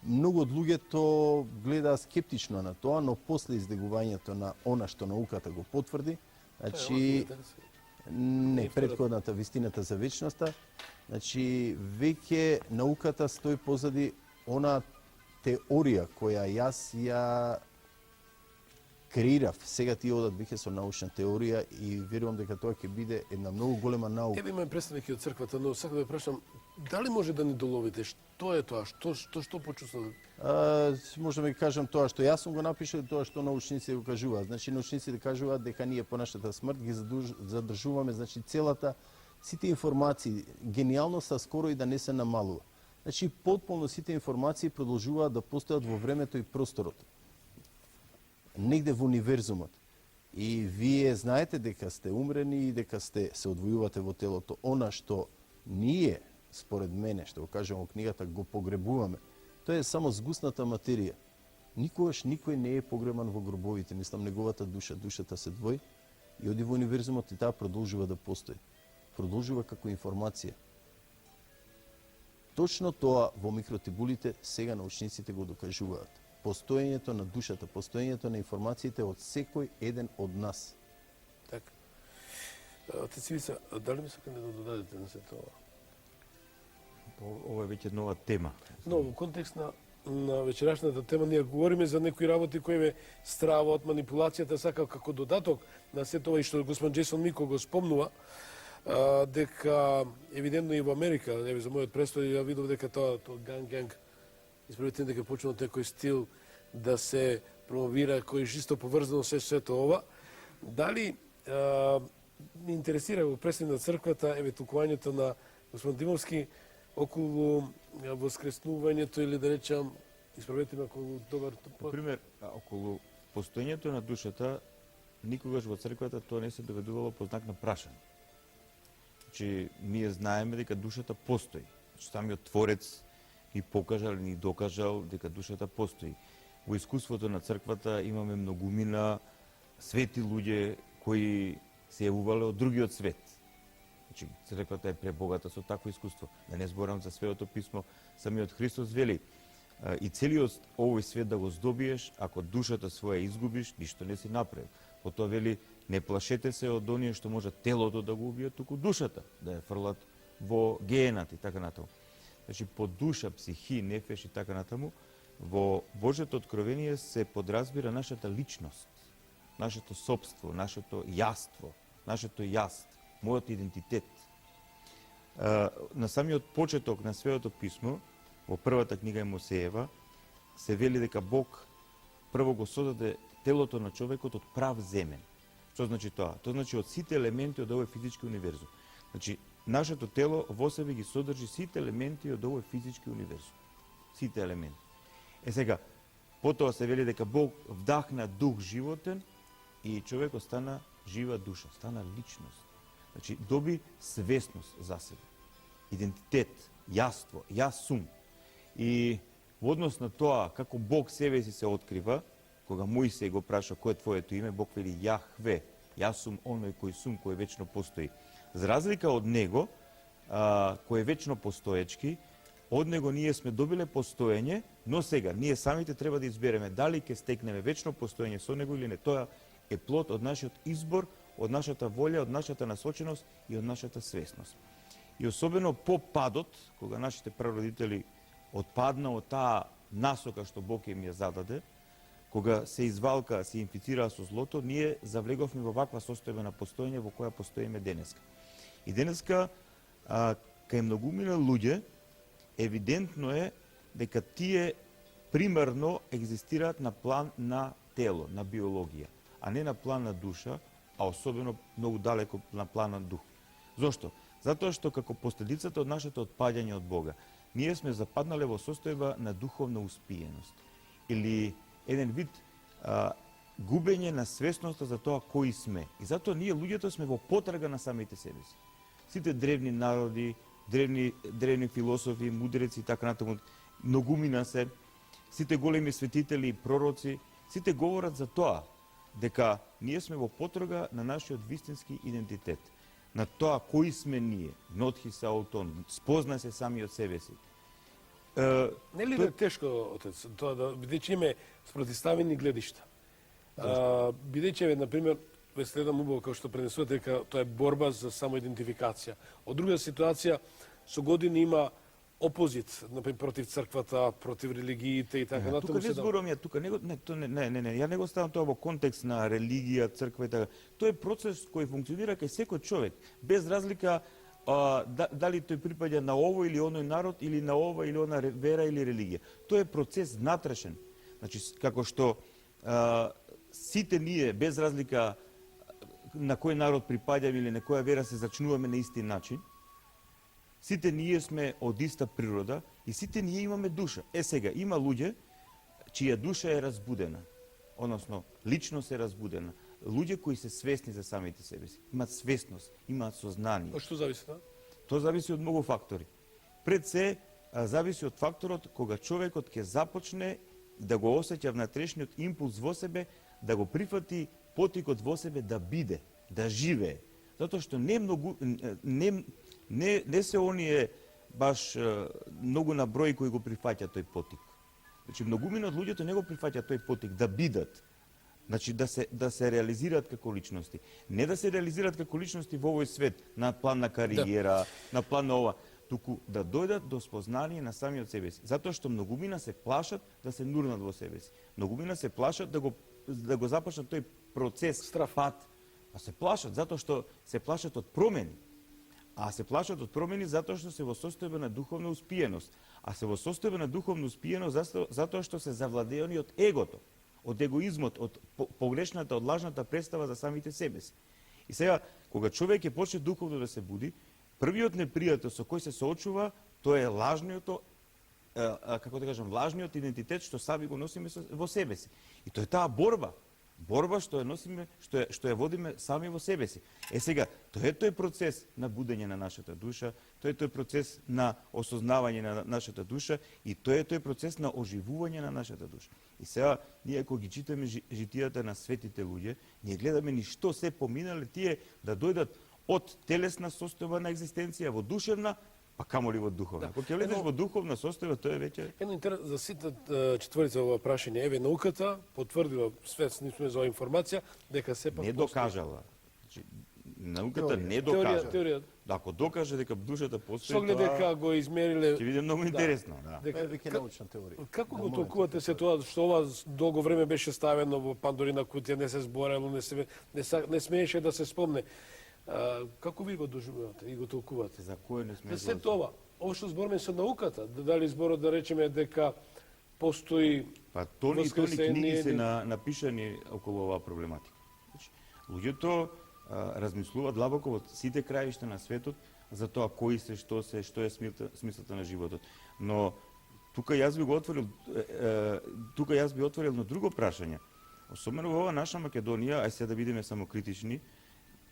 многу од луѓето гледа скептично на тоа, но после издегувањето на она што науката го потврди, значи не претходната вистината за вечноста, значи веќе науката стои позади она теорија која јас ја креирав. Сега тие одат веќе со научна теорија и верувам дека тоа ќе биде една многу голема наука. Еве имаме представники од црквата, но сакам да прашам, дали може да ни доловите? Што е тоа? Што почувствувате? Можам да ви кажам тоа што јас сум го напишал и тоа што научници го кажуваат. Значи научниците кажуваат дека ние по нашата смрт ги задржуваме, значи сите информации, гениалноста скоро и да не се намалува. Значи потполно сите информации продолжуваат да постојат во времето и просторот. Негде во универзумот. И вие знаете дека сте умрени и дека се одвојувате во телото. Она што ние, според мене, што го кажам во книгата, го погребуваме, тоа е само згусната материја. Никогаш никој не е погребан во гробовите, мислам неговата душа. Душата се двои и оди во универзумот и таа продолжува да постои. Продолжува како информација. Точно тоа во микротибулите сега научниците го докажуваат. Постоењето на душата, постоењето на информациите од секој еден од нас. Така. Отец Ивица, дали ми сакате да додадете на се тоа? Ова е веќе нова тема. Но во контекст на вечерашната тема ние говориме за некои работи кои ме страваат манипулацијата, сакав како додаток на се тоа и што господин Джейсон Мико го спомнува, дека евидентно и во Америка, еве за мојот престој ја видов дека тоа ганг исправите дека почнува некој стил да се промовира кој чисто поврзано сето ова. Дали ме интересира во престој на црквата еве тукувањето на господин Димовски околу воскреснувањето или да речам исправете ме околу добар Например, околу постоењето на душата никогаш во црквата тоа не се доведувало по знак на прашање. Значи, ние знаеме дека душата постои. Значи, самиот Творец ни покажал и ни докажал дека душата постои. Во искуството на црквата имаме многумина свети луѓе кои се јавувале од другиот свет. Значи, црквата е пребогата со такво искуство. Да не зборам за Светото писмо, самиот Христос вели и целиот овој свет да го здобиеш, ако душата своја изгубиш, ништо не си направил. Потоа вели, не плашете се од оние што може телото да го убијат, туку душата да ја фрлат во геенат и така натаму. Значи, по душа, психи, нефеш и така натаму, во Божјото откровение се подразбира нашата личност, нашето собство, нашето јаство, нашето јаст, мојот идентитет. На самиот почеток на Светото писмо, во првата книга Мосеева, се вели дека Бог прво го создаде телото на човекот од прав земен. Што значи тоа? Тоа значи од сите елементи од овој физички универзум. Значи, нашето тело во себе ги содржи сите елементи од овој физички универзум. Сите елементи. сега, потоа се вели дека Бог вдахна дух животен и човекот стана жива душа, стана личност. Значи, доби свесност за себе. Идентитет, јаство, јас сум. И во однос на тоа како Бог себе си се открива, кога Мојсей го праша кој е твоето име, Бог вели Јахве, јас сум оној кој сум, кој вечно постои. За разлика од него, кој е вечно постоечки, од него ние сме добиле постоење, но сега ние самите треба да избереме дали ќе стекнеме вечно постоење со него или не. Тоа е плод од нашиот избор, од нашата волја, од нашата насоченост и од нашата свесност. И особено по падот, кога нашите прародители отпадна од таа насока што Бог им ја зададе, кога се извалка, се инфицираа со злото, ние завлеговме во ваква состојба на постоење во која постоиме денеска. И денеска, кај многумина луѓе, евидентно е дека тие примерно екзистираат на план на тело, на биологија, а не на план на душа, а особено многу далеко на план на дух. Зошто? Затоа што како последицата од нашето отпаѓање од Бога, ние сме западнале во состојба на духовна успиеност. Или еден вид губење на свесноста за тоа кои сме. И затоа ние луѓето сме во потрага на самите себе си. Сите древни народи, древни философи, мудреци и така натаму, многумина се, сите големи светители и пророци, сите говорат за тоа, дека ние сме во потрага на нашиот вистински идентитет, на тоа кои сме ние, нотхи се аутон, спозна се сами од себе си. Нели е тешко, отец, тоа да бидејќи име спротивставени гледишта. Бидејќи на пример ве следам убаво како што пренесувате дека тоа е борба за самоидентификација. Од друга ситуација со години има опозит, например против црквата, против религиите и така натаму. Тука не зборувам ја, тука ја не го ставам тоа во контекст на религија, црква и така. Тоа е процес кој функционира кај секој човек, без разлика дали тој припаѓа на овој или оној народ или на ова или она вера или религија. Тоа е процес внатрешен. Значи како што сите ние без разлика на кој народ припаѓаме или на која вера се зачнуваме на исти начин, сите ние сме од иста природа и сите ние имаме душа. Сега, има луѓе чија душа е разбудена, односно, личност е разбудена. Луѓе кои се свесни за самите себе си, имаат свесност, имаат сознание. Од што зависи, да? Тоа зависи од многу фактори. Пред се, зависи од факторот кога човекот ќе започне да го осеќа внатрешниот импулс во себе, да го прифати потикот во себе да биде, да живее. Затоа што не се оние баш многу на број кои го прифаќаат тој потик. Значи, многумина од луѓето не го прифаќаат тој потик да бидат. Значи, да се реализираат како личности. Не да се реализираат како личности во овој свет, на план на кариера, на план на ова, туку да дојдат до спознание на самиот себе си. Затоа што многумина се плашат да се нурнат во себе си. Многумина се плашат да го започнат тој процес, пат. А се плашат затоа што се плашат од промени. А се плашат од промени затоа што се во состојба на духовна успиеност. А се во состојба на духовна успиеност затоа што се завладеани од егото, од егоизмот, од погрешната, од лажната представа за самите себе си. И сега, кога човек ќе почне духовно да се буди, првиот непријател со кој се соочува, тоа е лажниот, како да кажам, лажниот идентитет што сами го носиме во себе си. И тоа е таа борба што ја носиме, што ја водиме сами во себе си. Сега, тоа е тој процес на будење на нашата душа, тоа е тој процес на осознавање на нашата душа и тоа е тој процес на оживување на нашата душа. И сега, ние кога ги читаме житијата на светите луѓе, ние гледаме ни што се поминале тие да дојдат од телесна состојба на екзистенција во душевна, па камоли во духовна. Кога ќе влезеш во духовна состојба, тоа е веќе... Едно интерес за сите четворица ова прашање. Еве, науката потврдила, свесни сме за оваа информација, дека сепак не докажала. Значи, науката не докажа. Теорија. Ако докаже дека душата постои, Соглед дека го измериле... ќе биде многу интересно. Дека веќе научна теорија. Како го толкувате се тоа што ова долго време беше ставено во Пандорина кутија, не се зборело, не смееше да се спомне. Како ви го доживувате и го толкувате? За кој не сме се тоа, ова што збориме со науката, дали зборот да речеме дека постои па тони книги се напишани околу оваа проблематика. Значи, луѓето размислуваат длабоко од сите краишта на светот за тоа кои се, што е смислата на животот. Но тука јас би го отворил тука јас би отворил на друго прашање. Особено во ова наша Македонија, ај сега да бидеме самокритични,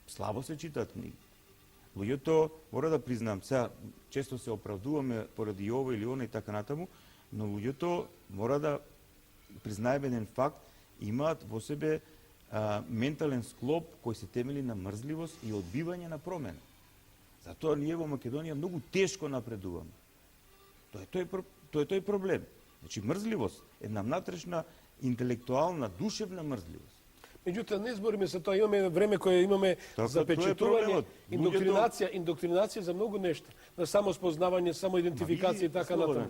слабо се читаат книги. Луѓето, мора да признам, сега често се оправдуваме поради ова или она и така натаму, но луѓето мора да признаеме еден факт, имаат во себе ментален склоп кој се темели на мрзливост и одбивање на промена. Затоа ние во Македонија многу тешко напредуваме. Тоа е тој проблем. Значи мрзливост, една внатрешна интелектуална, душевна мрзливост. Меѓутоа, не збориме за тоа, имаме време кое имаме запечатување, индоктринација за многу нешта, на само спознавање, само идентификација и така натаму.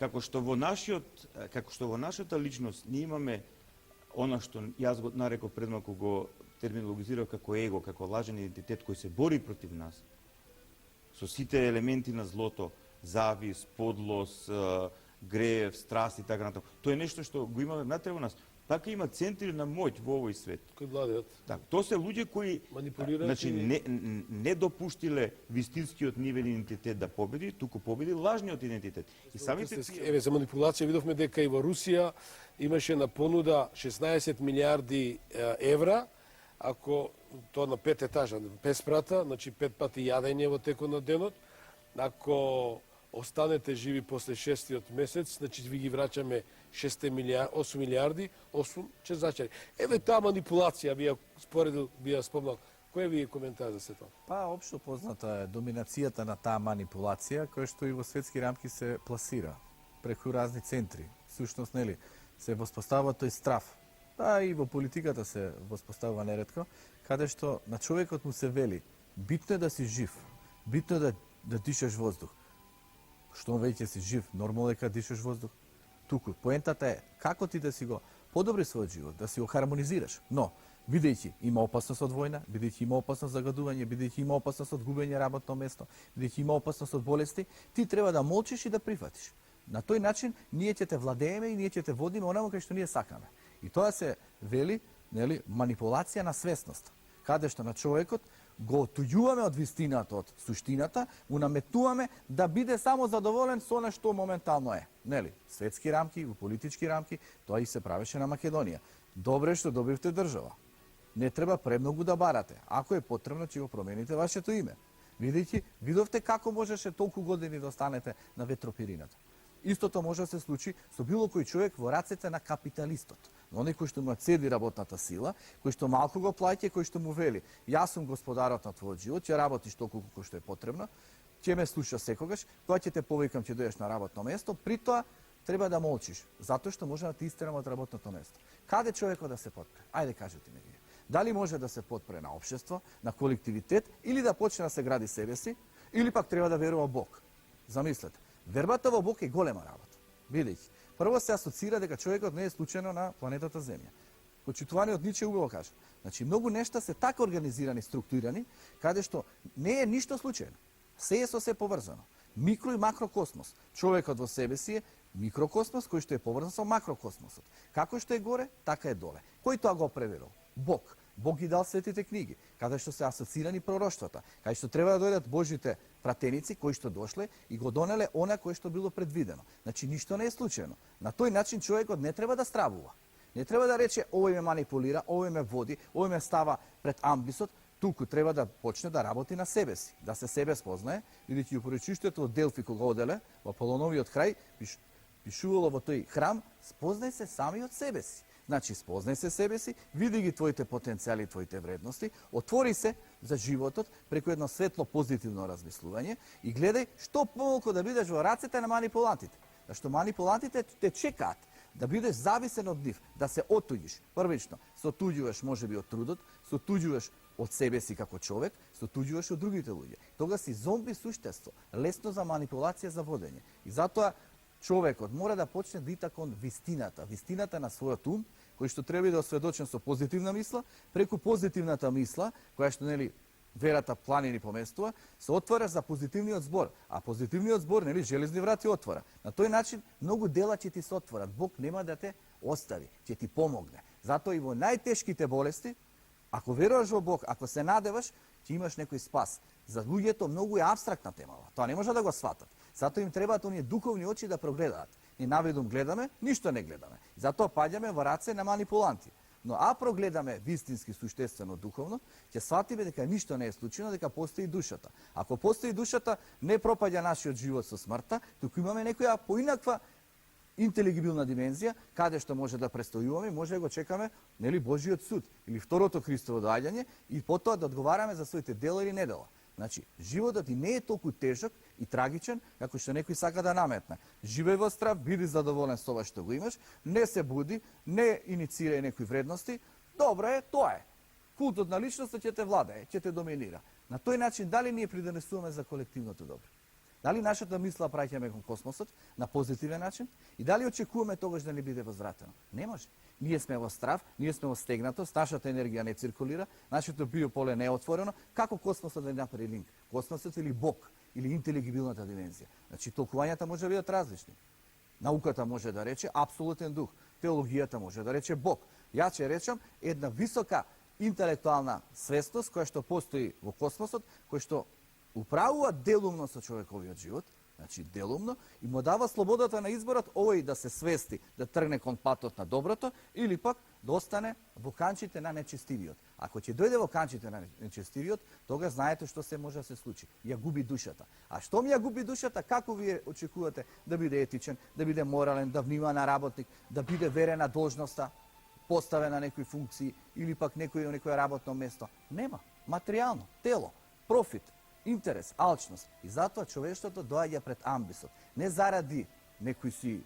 Како што во нашата личност ние имаме она што јас го нареков пред малку, го терминологизирав како его, како лажен идентитет кој се бори против нас, со сите елементи на злото, завис, подлост, грев, страст и така натаму. Тоа е нешто што го имаме внатре во нас. Така има центри на моќ во овој свет. Кои владеат. Так, тоа се луѓе кои значи не допуштиле вистинскиот нивен идентитет да победи, туку победи лажниот идентитет. И самите еве за манипулација видовме дека и во Русија имаше на понуда 16 милиарди евра, ако тоа на 5 етажа, 5 спрата, значи 5 пати јадење во текот на денот. Ако останете живи после 6-тиот месец, значи ви ги враќаме 8 милиарди, 8 чезачари. Еве таа манипулација би ја споредил, би ја спомнал. Кој ви е коментар за се тоа? Па, општо позната е доминацијата на таа манипулација, која што и во светски рамки се пласира преку разни центри. Сушност, нели, се воспоставува тој страв. Па и во политиката се воспоставува неретко, каде што на човекот му се вели битно е да си жив, битно е да дишаш воздух. Што веќе си жив, нормално дека дишаш воздух. Туку, поентата е како ти да си го подобри својот живот, да си го хармонизираш. Но, бидејќи има опасност од војна, бидејќи има опасност за гадување, бидејќи има опасност од губење работно место, бидејќи има опасност од болести, ти треба да молчиш и да прифатиш. На тој начин ние ќе те владееме и ние ќе те водиме онаму кај што ние сакаме. И тоа се вели, нели, манипулација на свесност, каде што на човекот го отуѓуваме од вистината, од суштината, му наметуваме да биде само задоволен со она што моментално е. Нели, светски рамки, у политички рамки, тоа и се правеше на Македонија. Добре што добивте држава. Не треба премногу да барате. Ако е потребно, ќе го промените вашето име. Видејќи, видовте како можеше толку години да останете на ветропирината. Истото може да се случи со било кој човек во рацете на капиталистот. Но оној кој што му цеди работната сила, кој што малку го плаќа, кој што му вели: "Јас сум господарот на твојот живот, ќе работиш толку колку што е потребно, ќе ме слуша секогаш, кога ќе те повикам ќе дојдеш на работно место, при тоа треба да молчиш, затоа што може да те истерам од работното место." Каде човекот да се потпре? Ајде кажете ми вие. Дали може да се потпре на општество, на колективитет или да почне да се гради себе си, или пак треба да верува Бог? Замислете. Вербата во Бог е голема работа. Бидејќи, прво се асоцира дека човекот не е случајно на планетата Земја. Почитуваниот Ниче убаво кажа. Значи, многу нешта се така организирани, структурирани, каде што не е ништо случајно. Се е со се поврзано. Микро и макрокосмос. Човекот во себе си е микрокосмос кој што е поврзан со макрокосмосот. Како што е горе, така е доле. Кој тоа го преверил? Бог. Бог ги дал светите книги, каде што се асоцирани пророштвата, каде што треба да дојдат Божите пратеници кои што дошле и го донеле она кое што било предвидено. Значи ништо не е случајно. На тој начин човекот не треба да стравува. Не треба да рече овој ме манипулира, овој ме води, овој ме става пред амбисот, туку треба да почне да работи на себе си, да се себе спознае, бидејќи у поречиштето од Делфи кога оделе во Аполоновиот крај пишувало во тој храм: "Спознај се сами од себе си." Значи, спознај се себе си, види ги твоите потенцијали, твоите вредности, отвори се за животот преку едно светло позитивно размислување и гледај што помалку да бидеш во рацете на манипулантите. Зашто манипулантите те чекаат да бидеш зависен од нив, да се отуѓиш. Првично, се отуѓуваш можеби од трудот, се отуѓуваш од себе си како човек, се отуѓуваш од другите луѓе. Тога си зомби суштество, лесно за манипулација, за водење. И затоа човекот мора да почне да ита кон вистината, вистината на својот ум, кој што треба да осведочен со позитивна мисла, преку позитивната мисла, која што, нели, верата планини поместува, се отвора за позитивниот збор, а позитивниот збор, нели, железни врати отвора. На тој начин многу дела ќе ти се отворат. Бог нема да те остави, ќе ти помогне. Затоа и во најтешките болести, ако веруваш во Бог, ако се надеваш, ќе имаш некој спас. За луѓето многу е апстрактна темава. Тоа не може да го сватат. Затоа им требаат оние духовни очи да прогледаат. ни наведом гледаме, ништо не гледаме. Затоа паѓаме во раце на манипуланти. Но ако гледаме вистински, суштествено, духовно, ќе сватиме дека ништо не е случено, дека постои душата. Ако постои душата, не пропаѓа нашиот живот со смртта, туку имаме некоја поинаква интелигибилна димензија, каде што може да престојуваме, може да го чекаме, нели, Божиот суд или второто Христово доаѓање и потоа да одговараме за своите дела или недела. Значи, животот и не е толку тежок и трагичен, како што некој сака да наметне. Живеј во страв, биди задоволен со ова што го имаш, не се буди, не иницирај некои вредности, добро е, тоа е. Култот на личноста ќе те владае, ќе те доминира. На тој начин, дали ние придонесуваме за колективното добро? Дали нашата мисла праќаме кон космосот на позитивен начин и дали очекуваме тогаш да не биде возвратено? Не може. Ние сме во страв, ние сме во стегнатост, нашата енергија не циркулира, нашето биополе не е отворено. Како космосот да направи линк? Космосот или Бог, или интелигибилната димензија? Значи, толкувањата може да бидат различни. Науката може да рече апсолутен дух, теологијата може да рече Бог. Ја ќе речам една висока интелектуална свесност која што постои во космосот, која што управува делумно со човековиот живот, значи делумно, и му дава слободата на изборот овој да се свести, да тргне кон патот на доброто, или пак да остане во канчите на нечестивиот. Ако ќе дојде во канчите на нечестивиот, тога знаете што се може да се случи. Ја губи душата. А што ми ја губи душата, како вие очекувате да биде етичен, да биде морален, да внима на работник, да биде верен на должноста, поставен на некои функции, или пак некој работно место? Нема. Материјално, тело, профит, интерес, алчност. И затоа човештвото доаѓа пред амбисот. Не заради некои си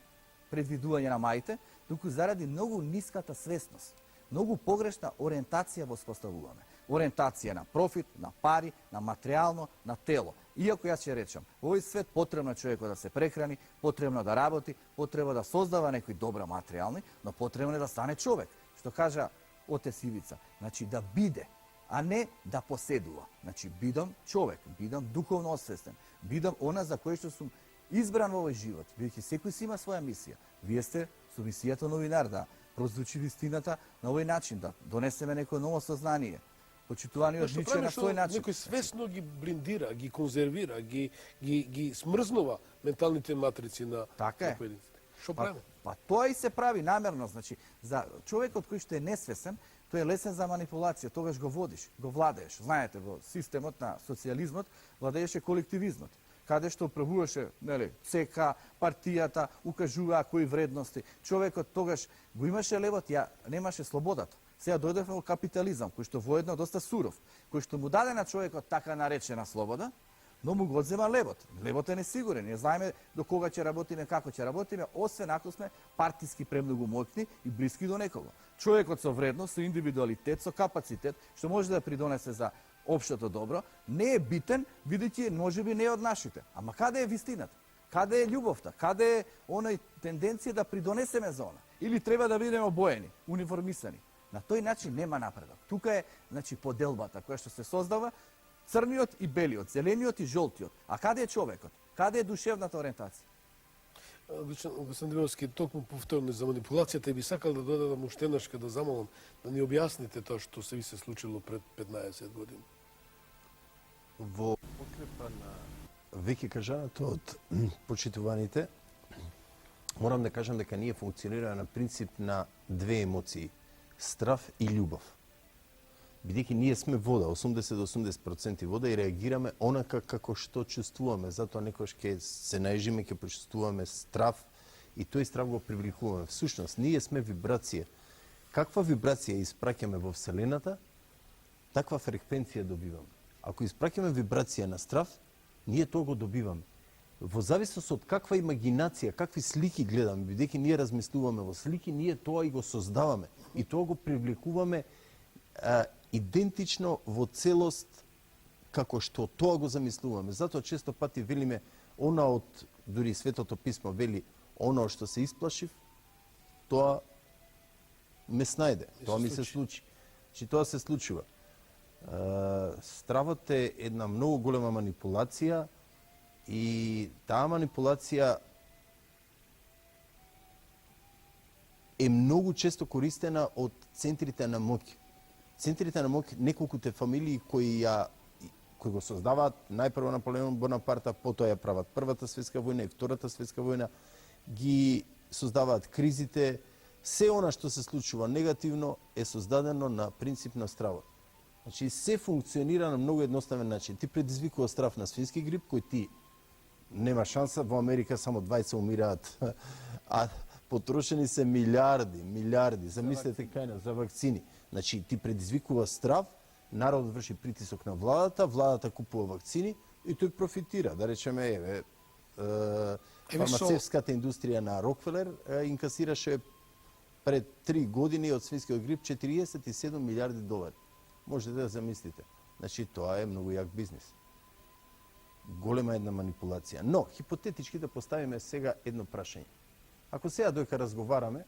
предвидување на маите, туку заради многу ниската свесност. Многу погрешна ориентација воспоставуваме. Ориентација на профит, на пари, на материјално, на тело. Иако јас ќе речам, во овој свет потребно е човекот да се прехрани, потребно да работи, потребно да создава некои добра материјални, но потребно е да стане човек. Што кажа отец Ивица, значи да биде, а не да поседува. Значи, бидам човек, бидам духовно освестен, бидам она за кој што сум избран во овој живот, бидејќи секој си има своја мисија. Вие сте со мисијата новинар, да прозвучи вистината на овој начин, да донесеме некој ново сознание, почитуваниот личе на свој начин. Некој свесно ги блиндира, ги конзервира, ги смрзнува менталните матрици на поединците. Што правиме? Па тоа и се прави намерно, значи за човекот кој што е несвесен, тој е лесен за манипулација, тогаш го водиш, го владееш. Знаете, во системот на социјализмот владееше колективизмот, каде што управуваше, нели, ЦК, партијата, укажуваа кои вредности. Човекот тогаш го имаше левот, ја немаше слободата. Сега дојдевме во капитализам, кој што воедно доста суров, кој што му даде на човекот така наречена слобода, но му го одзема левот. Левот е несигурен, не знаеме до кога ќе работиме, како ќе работиме, освен ако сме партиски премногу моќни и блиски до некого. Човекот со вредност, со индивидуалитет, со капацитет, што може да придонесе за општото добро, не е битен, бидејќи можеби не е од нашите. Ама каде е вистината? Каде е љубовта? Каде е оној тенденција да придонесеме за она? Или треба да бидеме обоени, униформисани? На тој начин нема напредок. Тука е, значи, поделбата која што се создава, црниот и белиот, зелениот и жолтиот. А каде е човекот? Каде е душевната ориентација? Господин Димовски, токму повторно за манипулацијата и би сакал да додадам уште еднашка да замолам да ни објасните тоа што се ви се случило пред 15 години. Во подкрепа на веќе кажаното од почитуваните, морам да кажам дека ние функционираме на принцип на две емоции – страв и љубов. Бидејќи ние сме вода, 80 до 80% вода и реагираме онака како што чувствуваме. Затоа некојаш ќе се наежиме, ќе почувствуваме страв и тој страв го привлекуваме. Всушност, ние сме вибрација. Каква вибрација испраќаме во Вселената, таква фреквенција добиваме. Ако испраќаме вибрација на страв, ние тоа го добиваме. Во зависност од каква имагинација, какви слики гледаме, бидејќи ние размислуваме во слики, ние тоа и го создаваме. И тоа го привлекуваме идентично во целост како што тоа го замислуваме. Затоа често пати велиме она од, дури Светото писмо вели, она што се исплашив, тоа ме снајде, тоа ми се случи. Че тоа се случува. Стравот е една многу голема манипулација и таа манипулација е многу често користена од центрите на моќ. Центрите на моќ, неколкуте фамилии кои го создаваат, најпрво Наполеон Бонапарта, потоа ја прават Првата светска војна и Втората светска војна, ги создаваат кризите, се она што се случува негативно е создадено на принцип на стравот. Значи се функционира на многу едноставен начин. Ти предизвикува страв на свински грип кој ти нема шанса, во Америка само 20 умираат, а потрошени се милиарди, замислете кај за вакцини. Значи ти предизвикува страв, народот врши притисок на владата купува вакцини и тој профитира. Да речеме, фармацевската индустрија на Рокфелер инкасираше пред 3 години од свинскиот грип 47 милиарди долари. Можете да замислите. Значи тоа е многу јак бизнис. Голема една манипулација. Но, хипотетички да поставиме сега едно прашање. Ако сега дојка разговараме,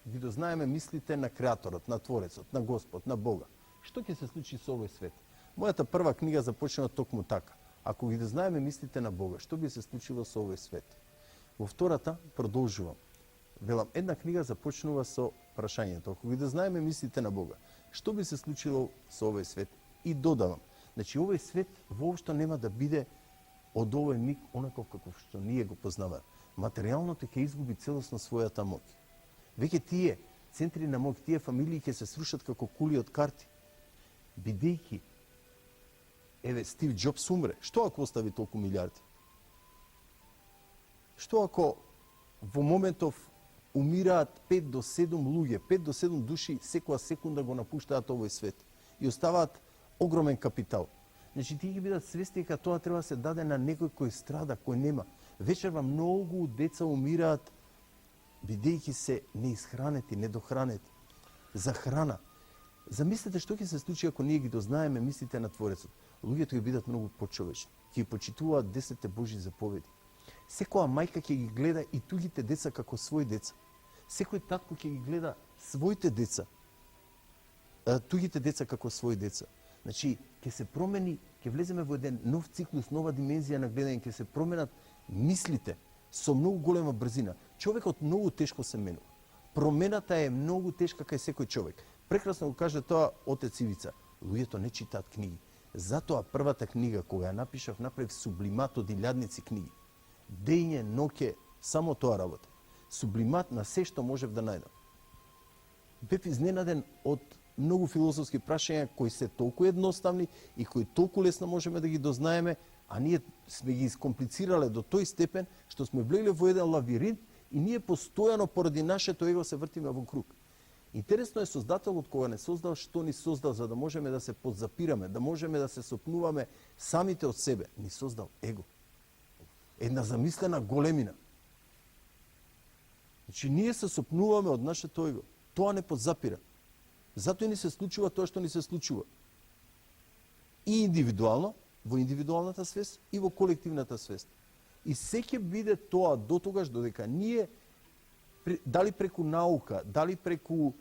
ги дознаеме мислите на Креаторот, на Творецот, на Господ, на Бога, што ќе се случи со овој свет? Мојата прва книга започнува токму така. Ако ги дознаеме мислите на Бога, што би се случило со овој свет? Во втората продолжувам. Велам, една книга започнува со прашањето. Ако ги дознаеме мислите на Бога, што би се случило со овој свет? И додавам, значи овој свет воопшто нема да биде од овој миг онаков каков што ние го познаваме. Материјалното ќе изгуби целосно својата моќ. Веќе тие центри на моќ, тие фамилии ќе се срушат како кули од карти. Бидејќи, еве, Стив Џобс умре, што ако остави толку милиарди? Што ако во моментов умираат 5 до 7 луѓе, 5 до 7 души секоја секунда го напуштаат овој свет и оставаат огромен капитал? Значи, тие ќе бидат свести дека тоа треба да се даде на некој кој страда, кој нема. Вечерва многу деца умираат бидејќи се неисхранети, недохранети. За храна. Замислете што ќе се случи ако ние ги дознаеме мислите на Творецот. Луѓето ќе бидат многу почовечни. Ќе почитуваат 10 Божји заповеди. Секоја мајка ќе ги гледа и тугите деца како своји деца. Секој татко ќе ги гледа своите деца, тугите деца како своји деца. Значи, ќе се промени, ќе влеземе во еден нов циклус, нова димензија на гледање, ќе се променат мислите со многу голема брзина. Човекот многу тешко се менува. Промената е многу тешка кај секој човек. Прекрасно го каже тоа отец Ивица. Луѓето не читаат книги. Затоа првата книга кога ја напишав, направив сублимат од илјадници книги. Дење, ноќе, само тоа работа. Сублимат на се што можев да најдам. Бев изненаден од многу филозофски прашања кои се толку едноставни и кои толку лесно можеме да ги дознаеме, а ние сме ги искомплицирале до тој степен што сме влегле во еден лавиринт и ние постојано поради нашето его се вртиме во круг. Интересно е создателот кога не создал што ни создал за да можеме да се подзапираме, да можеме да се сопнуваме самите од себе. Ни создал его. Една замислена големина. Значи ние се сопнуваме од нашето его. Тоа не подзапира. Затоа ни се случува тоа што ни се случува. И индивидуално, во индивидуалната свест и во колективната свест. И се ќе биде тоа до тогаш додека ние дали преку наука, дали преку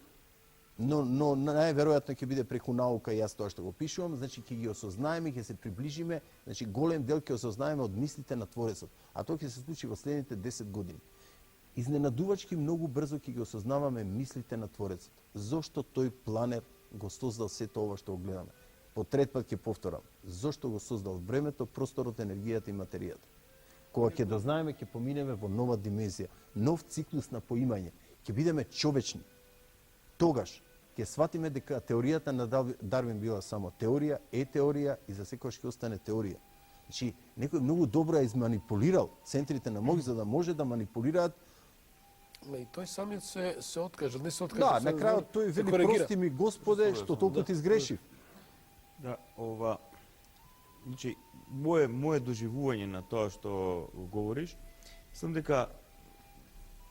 но најверојатно ќе биде преку наука и јас тоа што го пишувам, значи ќе ги осознаеме, ќе се приближиме, значи голем дел ќе осознаеме од мислите на Творецот, а тоа ќе се случи во следните 10 години. Изненадувачки многу брзо ќе ги осознаваме мислите на Творецот. Зошто тој планер го создал сето ова што го гледаме? По трет пат ќе повторам. Зошто го создал времето, просторот, енергијата и материјата? Кога ќе дознаеме, ќе поминеме во нова димензија, нов циклус на поимање, ќе бидеме човечни. Тогаш ќе сватиме дека теоријата на Дарвин била само теорија, е теорија и за секојаш ќе остане теорија. Значи, некој многу добро е изманипулирал центрите на моќ за да може да манипулираат. И тој самиот се откажа, не се откажа. Да, на крајот тој вели прости ми Господе што толку ти сгрешив. Да, значи, моje доживување на тоа што говориш, сум дека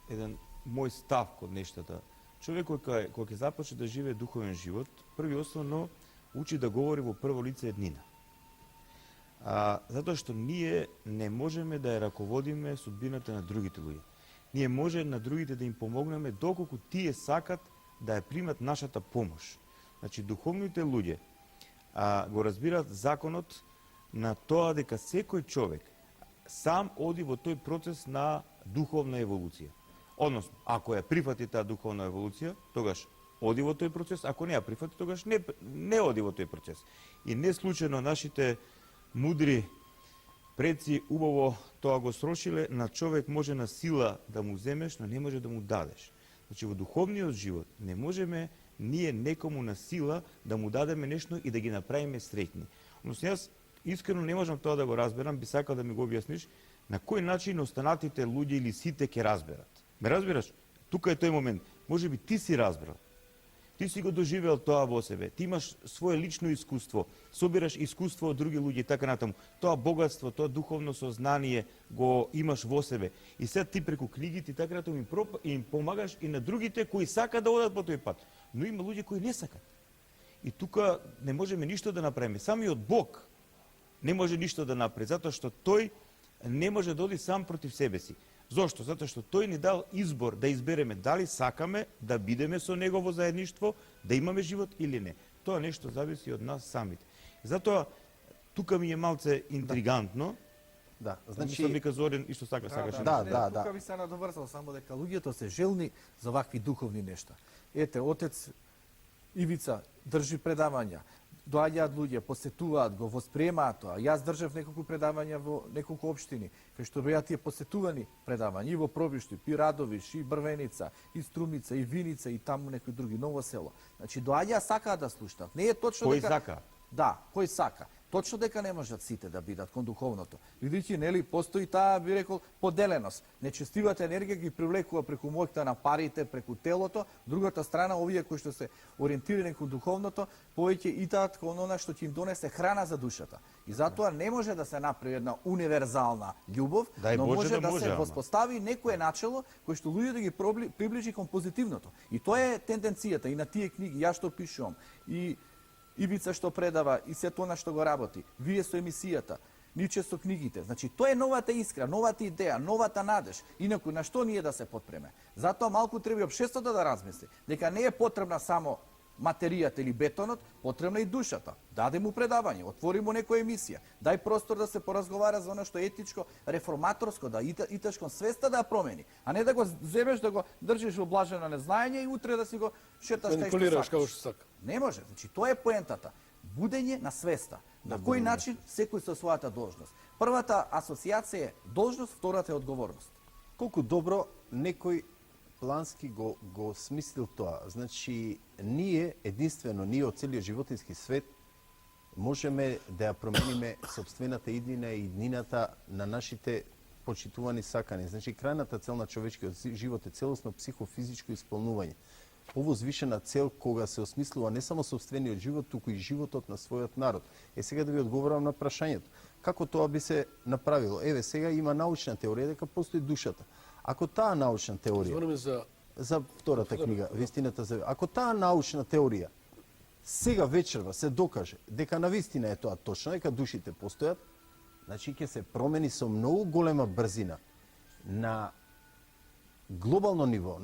еден мој став код нештата. Човек кој ќе започне да живее духовен живот, први основно учи да говори во прво лице еднина. Затоа што ние не можеме да ја раководиме судбината на другите луѓе. Ние може на другите да им помогнеме доколку тие сакат да ја примат нашата помош. Значи, духовните луѓе го разбираат законот на тоа дека секој човек сам оди во тој процес на духовна еволуција. Односно, ако ја прифати таа духовна еволуција, тогаш оди во тој процес, ако не ја прифати, тогаш не оди во тој процес. И не случајно нашите мудри предци убаво тоа го срошиле, на човек може на сила да му земеш, но не може да му дадеш. Значи во духовниот живот не можеме ние некому на сила да му дадеме нешто и да ги направиме среќни. Односно јас искрено не можам тоа да го разберам, би сакал да ми го објасниш на кој начин останатите луѓе или сите ќе разберат. Ме разбираш? Тука е тој момент. Може би ти си разбрал. Ти си го доживеал тоа во себе. Ти имаш свое лично искуство, собираш искуство од други луѓе и така натаму. Тоа богатство, тоа духовно сознание го имаш во себе. И сега ти преку книгите и така натаму им помагаш и на другите кои сакаат да одат по тој пат. Но има луѓе кои не сакат. И тука не можеме ништо да направиме. Самиот Бог не може ништо да направи, затоа што тој не може да оди сам против себе си. Зошто? Затоа што тој ни дал избор да избереме дали сакаме да бидеме со него во заедништво, да имаме живот или не. Тоа нешто зависи од нас самите. Затоа тука ми е малце интригантно. Да, Значи вика Зорен и што сакаш. Да. Тука би се надоврзал само дека луѓето се желни за вакви духовни нешта. Ете, отец Ивица држи предавања. Доаѓаат луѓе, посетуваат го, восприемаат тоа. Јас држав неколку предавања во неколку општини, кај што беа тие посетувани предавања и во Пробишти, и Радовиш, и Брвеница, и Струмица, и Виница, и таму некои други, Ново село. Значи доаѓаа, сакаат да слушаат. Не е точно Кој дека сака? Да, кој сака. Точно дека не можат сите да бидат кон духовното. Видите, нели, постои таа, би рекол, поделеност. Нечестивата енергија ги привлекува преку моќта на парите, преку телото, другата страна, овие кои што се ориентирани кон духовното, повеќе итаат кон она што ќе им донесе храна за душата. И затоа не може да се направи една универзална љубов, Дај но Боже може да да се може, ама. воспостави некое начело кој што луѓето ги приближи кон позитивното. И тоа е тенденцијата и на тие книги, ја што пишувам, и Ивица што предава и се тоа што го работи, вие со емисијата, Ниче со книгите. Значи, тоа е новата искра, новата идеја, новата надеж. Инаку, на што ние да се подпреме? Затоа малку треба и општеството да размисли, дека не е потребна само материјата или бетонот, потребна и душата. Даде му предавање, отвори му некоја емисија, дај простор да се поразговара за оно што е етичко, реформаторско, да иташ кон свеста да ја промени, а не да го земеш, да го држиш во блажено незнаење и утре да си го шеташ кај што Манипулираш како сакаш. што сака. Не може. Значи, тоа е поентата. Будење на свеста. На кој начин секој со својата должност. Првата асоциација е должност, втората е одговорност. Колку добро некој плански го смислил тоа. Значи, ние, единствено, ние од целиот животински свет, можеме да ја промениме собствената иднина и иднината на нашите почитувани сакани. Значи, крајната цел на човечкиот живот е целосно психофизичко исполнување. Повозвишена цел кога се осмислува не само собствениот живот, туку и животот на својот народ. Сега да ви одговорам на прашањето. Како тоа би се направило? Еве, сега има научна теорија дека постои душата. Ако таа научна теорија... Збориме за втората книга, Вистината за... Ако таа научна теорија сега вечерва се докаже дека на вистина е тоа точно, дека душите постојат, значи ќе се промени со многу голема брзина на глобално ниво.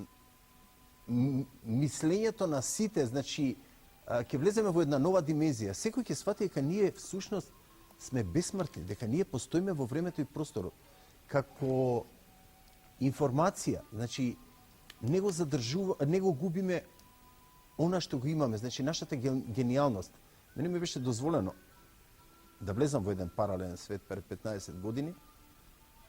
Мислењето на сите, значи, ќе влеземе во една нова димензија. Секој ќе свати дека ние всушност сме бесмртни, дека ние постоиме во времето и просторот. Како информација, значи, не го губиме она што го имаме, значи нашата гениалност. Мене ми беше дозволено да влезам во еден паралелен свет пред 15 години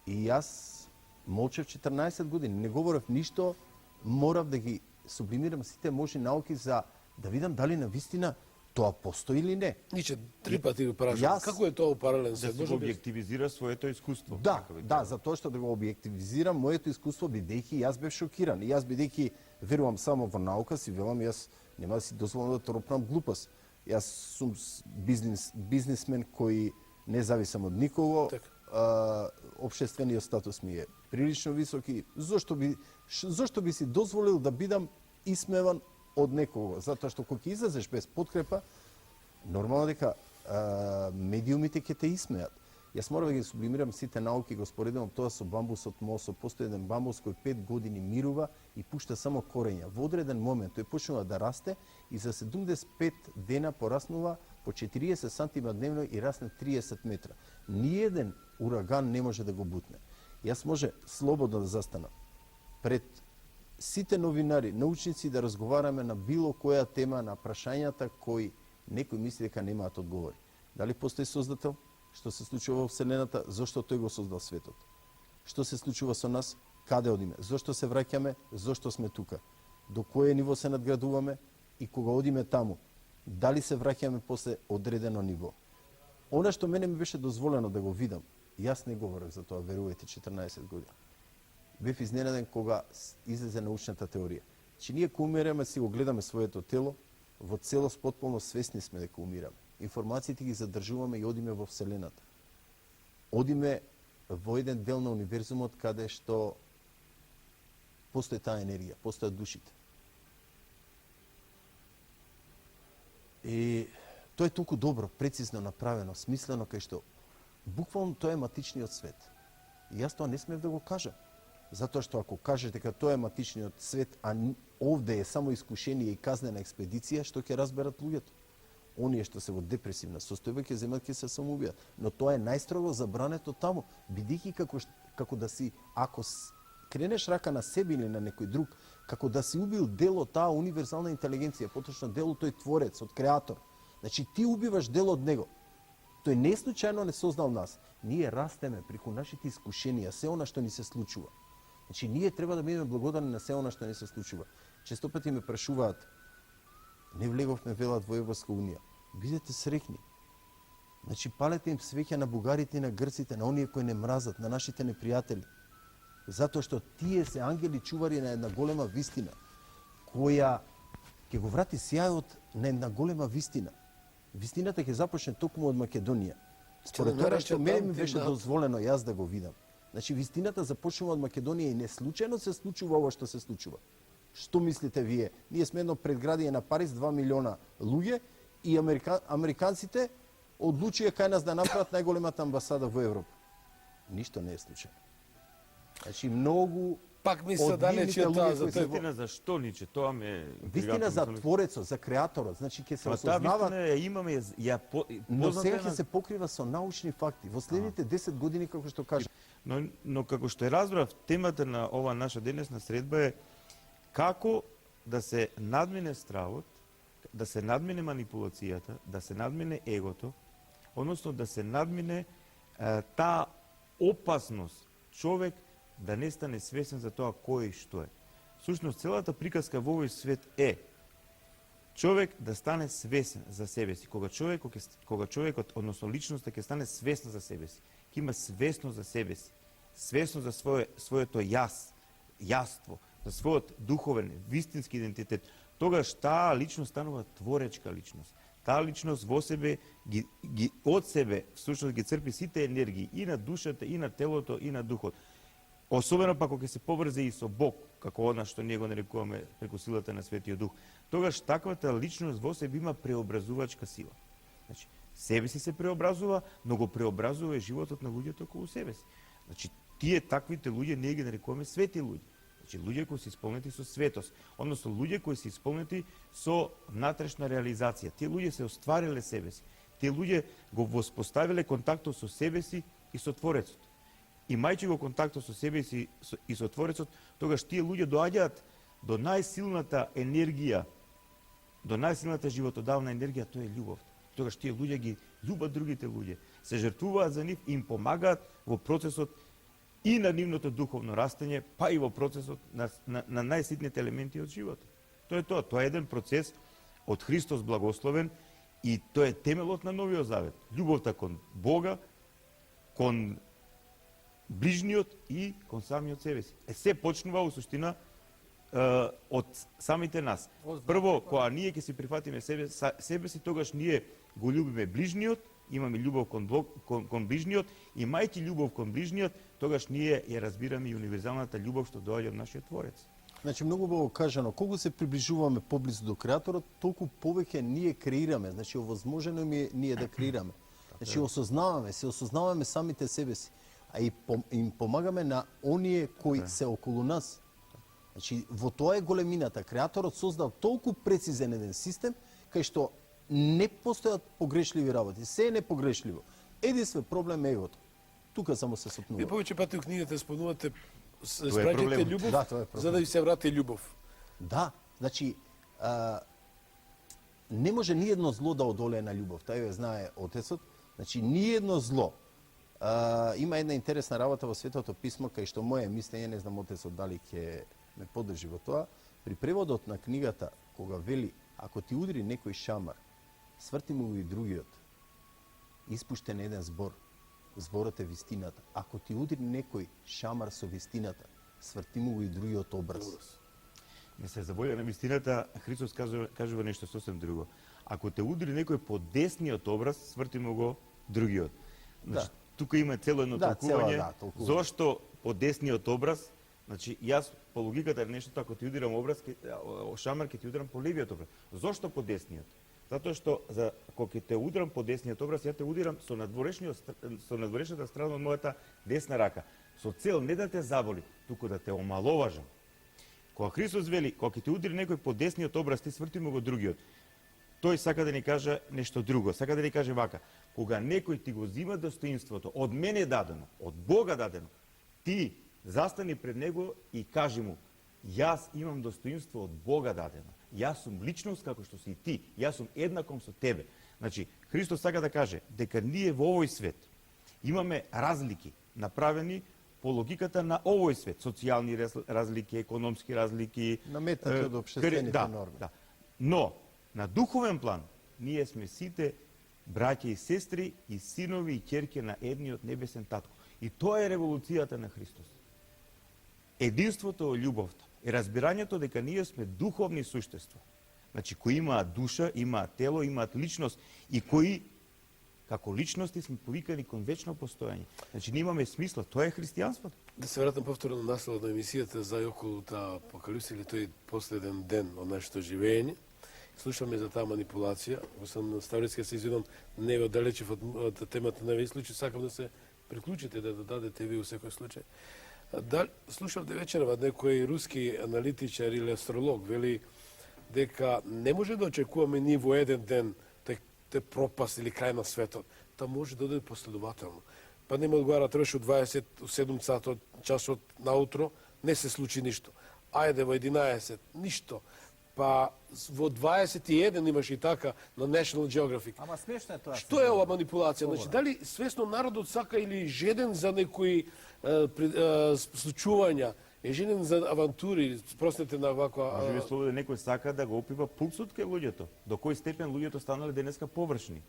и јас молчев 14 години, не говорев ништо, морав да ги сублимирам сите можни науки за да видам дали на вистина тоа постои или не. Ниче, 3 пати го прашам. Како е тоа паралелен Да свет? се го објективизира своето искуство. Да, да, за тоа што да го објективизирам моето искуство, бидејќи јас бев шокиран. И јас бидејќи верувам само во наука, си велам јас нема да си дозволам да тропнам глупост. Јас сум бизнисмен кој не зависам од никого. Општествениот статус ми е прилично висок и зошто би си дозволил да бидам исмеван од некого, затоа што кога ќе излезеш без подкрепа, нормално дека медиумите ќе те исмеат. Јас морам да ги сублимирам сите науки, го споредувам тоа со бамбусот мосо. Постои еден бамбус кој 5 години мирува и пушта само корења. Во одреден момент тој почнува да расте и за 75 дена пораснува по 40 сантима дневно и расне 30 метра. Ниеден ураган не може да го бутне. Јас може слободно да застанам пред сите новинари, научници да разговараме на било која тема на прашањата кои некој мисли дека немаат одговори. Дали постои Создател? што се случува во Вселената, зошто тој го создал светот. Што се случува со нас, каде одиме, зошто се враќаме, зошто сме тука, до кое ниво се надградуваме и кога одиме таму, дали се враќаме после одредено ниво. Она што мене ми беше дозволено да го видам, јас не говорех за тоа, верувајте, 14 години. Бев изненаден кога излезе научната теорија. Че ние кога умираме си го гледаме своето тело, во целост потполно свесни сме дека умираме. Информациите ги задржуваме и одиме во Вселената. Одиме во еден дел на универзумот каде што постои таа енергија, постојат душите. И тоа е толку добро, прецизно направено, смислено, кај што буквално тоа е матичниот свет. И јас тоа не смев да го кажам. Затоа што ако кажеш дека тоа е матичниот свет, а овде е само искушение и казнена експедиција, што ќе разберат луѓето? Оние што се во депресивна состојба ќе земат ќе се самоубијат. Но тоа е најстрого забрането таму, бидејќи како да си, ако кренеш рака на себе или на некој друг, како да си убил дел од таа универзална интелигенција, поточно дел од тој творец, од креатор. Значи ти убиваш дел од него. Тој не случајно не создал нас. Ние растеме преку нашите искушенија, се она што ни се случува. Значи ние треба да бидеме благодарни на се она што ни се случува. Често пати ме прашуваат, не влеговме, велат, во Европска унија. Бидете среќни. Значи палете им свеќа на бугарите и на грците, на оние кои не мразат, на нашите непријатели. Затоа што тие се ангели чувари на една голема вистина, која ќе го врати сјајот на една голема вистина. Вистината ќе започне токму од Македонија. Според тоа што мене ми беше дозволено јас да го видам. Значи вистината започнува од Македонија и не случајно се случува ова што се случува. Што мислите вие? Ние сме едно предградие на Париз, 2 милиона луѓе и американците одлучија кај нас да направат најголемата амбасада во Европа. Ништо не е случајно. Значи многу Пак ми се далече таа за тој. Вистина за што ниче, тоа ме вистина за творецот, за креаторот, значи ќе се осознава. Таа вистина ја имаме, но сега ќе се покрива со научни факти. Во следните 10 години, како што кажа. Но како што ја разбрав, темата на ова наша денесна средба е како да се надмине стравот, да се надмине манипулацијата, да се надмине егото, односно да се надмине таа опасност човек да не стане свесен за тоа кој и што е. Сушност, целата приказка во овој свет е човек да стане свесен за себе си. Кога човекот, односно личноста, ќе стане свесна за себе си, ќе има свесност за себе си, свесност за своето јаство, за својот духовен, вистински идентитет, тогаш таа личност станува творечка личност. Таа личност во себе, од себе, всушност ги црпи сите енергии, и на душата, и на телото, и на духот. Особено пак кога ќе се поврзе и со Бог, како она што ние го нарекуваме преку силата на Светиот Дух, тогаш таквата личност во себе има преобразувачка сила. Значи, себе си се преобразува, но го преобразува и животот на луѓето околу себе си. Значи, тие таквите луѓе ние ги нарекуваме свети луѓе. Значи, луѓе кои се исполнети со светост, односно луѓе кои се исполнети со внатрешна реализација. Тие луѓе се оствариле себе си. Тие луѓе го воспоставиле контактот со себе си и со Творецот. Имајќи го контактот со себе си и со Творецот, тогаш тие луѓе доаѓаат до најсилната енергија, до најсилната животодавна енергија, тоа е љубов. Тогаш тие луѓе ги љубат другите луѓе, се жртвуваат за нив и им помагаат во процесот и на нивното духовно растење, па и во процесот на најситните елементи од животот. Тоа е тоа. Тоа е еден процес од Христос благословен и тоа е темелот на Новиот Завет. Љубовта кон Бога, кон ближниот и кон самиот себе си. Се почнува у суштина од самите нас. Прво, кога ние ќе си прифатиме себе си, тогаш ние го љубиме ближниот, имаме љубов кон ближниот, имајќи љубов кон ближниот, тогаш ние ја разбираме и универзалната љубов што доаѓа од нашиот Творец. Значи многу убаво кажано, колку се приближуваме поблизу до креаторот, толку повеќе ние креираме, значи овозможено е ние да креираме. Значи се осознаваме самите себе си, а и им помагаме на оние кои се околу нас. Значи во тоа е големината. Креаторот создал толку прецизен еден систем кај што не постојат погрешливи работи, се е непогрешливо. Единствен проблем е егото. Тука само се сопнува. Ви повеќе пати у книгата спомнувате е спраќате проблем. љубов, Да, тоа е проблем. за да ви се врати љубов. Да, значи не може ни едно зло да одолее на љубов. Тај ја знае Отецот, Значи, ниедно зло. Има една интересна работа во Светото писмо, кај што моје мислење, не знам отецот дали ќе ме поддржи во тоа, при преводот на книгата, кога вели, ако ти удри некој шамар, сврти му го и другиот, испуштен еден збор, зборот е вистината. Ако ти удри некој шамар со вистината, сврти му го и другиот образ. Не се заболја на вистината, Христос кажува нешто сосем друго. Ако те удри некој по десниот образ, сврти му го другиот. Значи, тука има цело едно толкување. Зошто по десниот образ? Значи, јас по логиката на нештото, ако ти удирам образ, шамар, ќе ти удирам по левиот образ. Зошто по десниот? Затоа што кога ќе те удрам по десниот образ, ја те удирам со надворешната страна од мојата десна рака. Со цел не да те заболи, туку да те омаловажам. Кога Христос вели, кога ќе ти удри некој по десниот образ, ти сврти му го другиот. Тој сака да ни каже нешто друго. Сака да ни каже вака: кога некој ти го зима достоинството, од мене дадено, од Бога дадено, ти застани пред него и кажи му: јас имам достоинство од Бога дадено. Јас сум личност како што си и ти. Јас сум еднаком со тебе. Значи, Христос сака да каже дека ние во овој свет имаме разлики направени по логиката на овој свет, социјални разлики, економски разлики, наметнати од општествените норми. Да. Но на духовен план ние сме сите браќа и сестри и синови и ќерки на едниот небесен татко. И тоа е револуцијата на Христос. Единството во љубовта е разбирањето дека ние сме духовни суштества. Значи, кои имаат душа, имаат тело, имаат личност и кои како личности сме повикани кон вечно постојање. Значи, ние имаме смисла, тоа е христијанството. Да се вратам повторно на насловот на емисијата за и околу таа апокалипса или тој последен ден од нашето живење. Слушаме за таа манипулација. Господин Ставрицки, се извинам, не е оддалечив од темата на овој случај, сакам да се приклучите, да дадете ви у секој случај. Слушав вечерва некој руски аналитичар или астролог вели дека не може да очекуваме ние во еден ден те пропаст или крај на светот. Та може да оде последователно. Па нема одговара, требаше од 27 сата часот наутро, не се случи ништо. Ајде во 11, ништо. Па во 21 имаше и така на National Geographic. Ама смешно е тоа. Што е ова манипулација? Значи, дали свесно народот сака или жеден за некои случувања, е жеден за авантури, простете на ваква... Може би слово да некој сака да го опива пулсот кај луѓето. До кој степен луѓето станале денеска површни.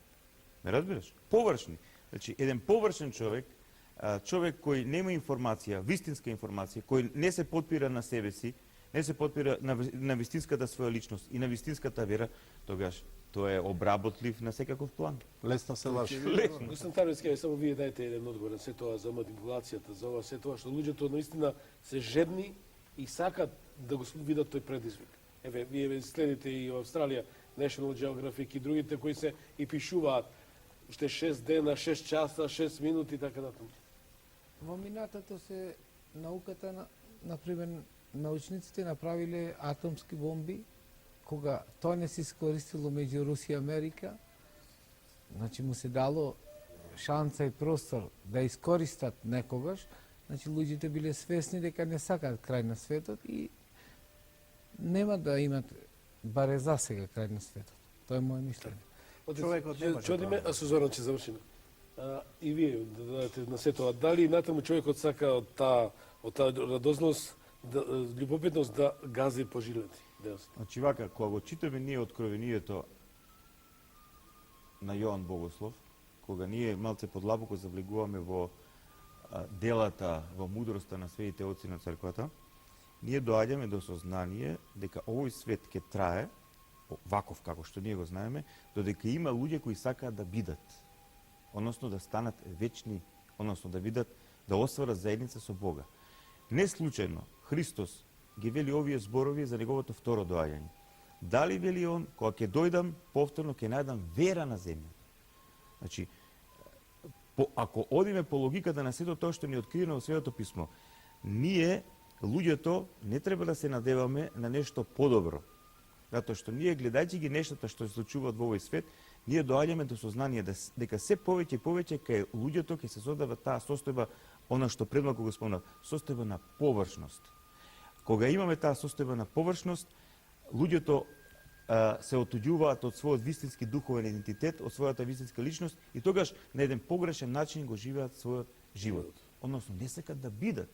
Ме разбираш? Површни. Значи, еден површен човек, човек кој нема информација, вистинска информација, кој не се подпира на себе си, не се подпира на вистинската своја личност и на вистинската вера, тогаш тоа е обработлив на секаков план. Лесно се лаже. Господин Тарвицки, само вие дајте еден одговор на се тоа за манипулацијата, за ова се тоа што луѓето наистина се жедни и сакат да го видат тој предизвик. Еве, вие следите и во Австралија, National Geographic и другите кои се и пишуваат уште 6 дена, 6 часа, 6 минути и така натаму. Во минатото се науката, например, научниците направиле атомски бомби, кога тоа не се искористило меѓу Русија и Америка, значи му се дало шанса и простор да искористат некогаш, значи луѓето биле свесни дека не сакаат крај на светот и нема да имат баре за сега крај на светот. Тоа е моје мислење. Човекот не може. Чудиме, а со Зоран ќе завршиме. И вие да дадете на се тоа. Дали натаму човекот сака од таа радозност, љубопитност да гази по жилети? Значи вака, кога го читаме ние откровението на Јоан Богослов, кога ние малце подлабоко завлегуваме во делата, во мудроста на светите оци на црквата, ние доаѓаме до сознание дека овој свет ќе трае, ваков како што ние го знаеме, додека има луѓе кои сакаат да бидат, односно да станат вечни, односно да видат, да остварат заедница со Бога. Не случајно Христос ги вели овие зборови за неговото второ доаѓање. Дали вели он, кога ќе дојдам, повторно ќе најдам вера на земјата. Значи, ако одиме по логиката на сето тоа што ни откриено во Светото писмо, ние, луѓето, не треба да се надеваме на нешто подобро. Затоа што ние, гледајќи ги нештата што се случуваат во овој свет, ние доаѓаме до сознание дека се повеќе и повеќе кај луѓето ќе се создава таа состојба, она што предмалку го спомнав, состојба на површност. Кога имаме таа состојба на површност, луѓето се отуѓуваат од својот вистински духовен идентитет, од својата вистинска личност и тогаш на еден погрешен начин го живеат својот живот. Односно, не сакат да бидат.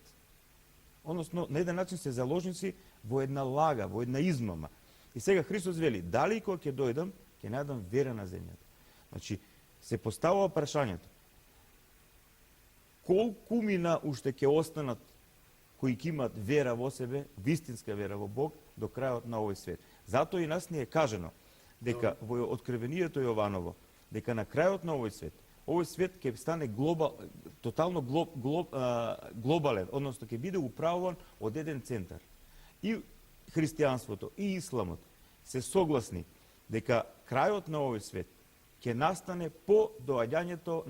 Односно, на еден начин се заложници во една лага, во една измама. И сега Христос вели, дали кога ќе дојдам, ќе најдам вера на земјата. Значи, се поставува прашањето, колку мина уште ќе останат кои ќе имат вера во себе, вистинска вера во Бог, до крајот на овој свет. Затоа и нас ни е кажено дека во Откровението Јованово, дека на крајот на овој свет ќе стане тотално глобален, односно ќе биде управуван од еден центар. И христијанството и исламот се согласни дека крајот на овој свет ќе настане по доаѓањето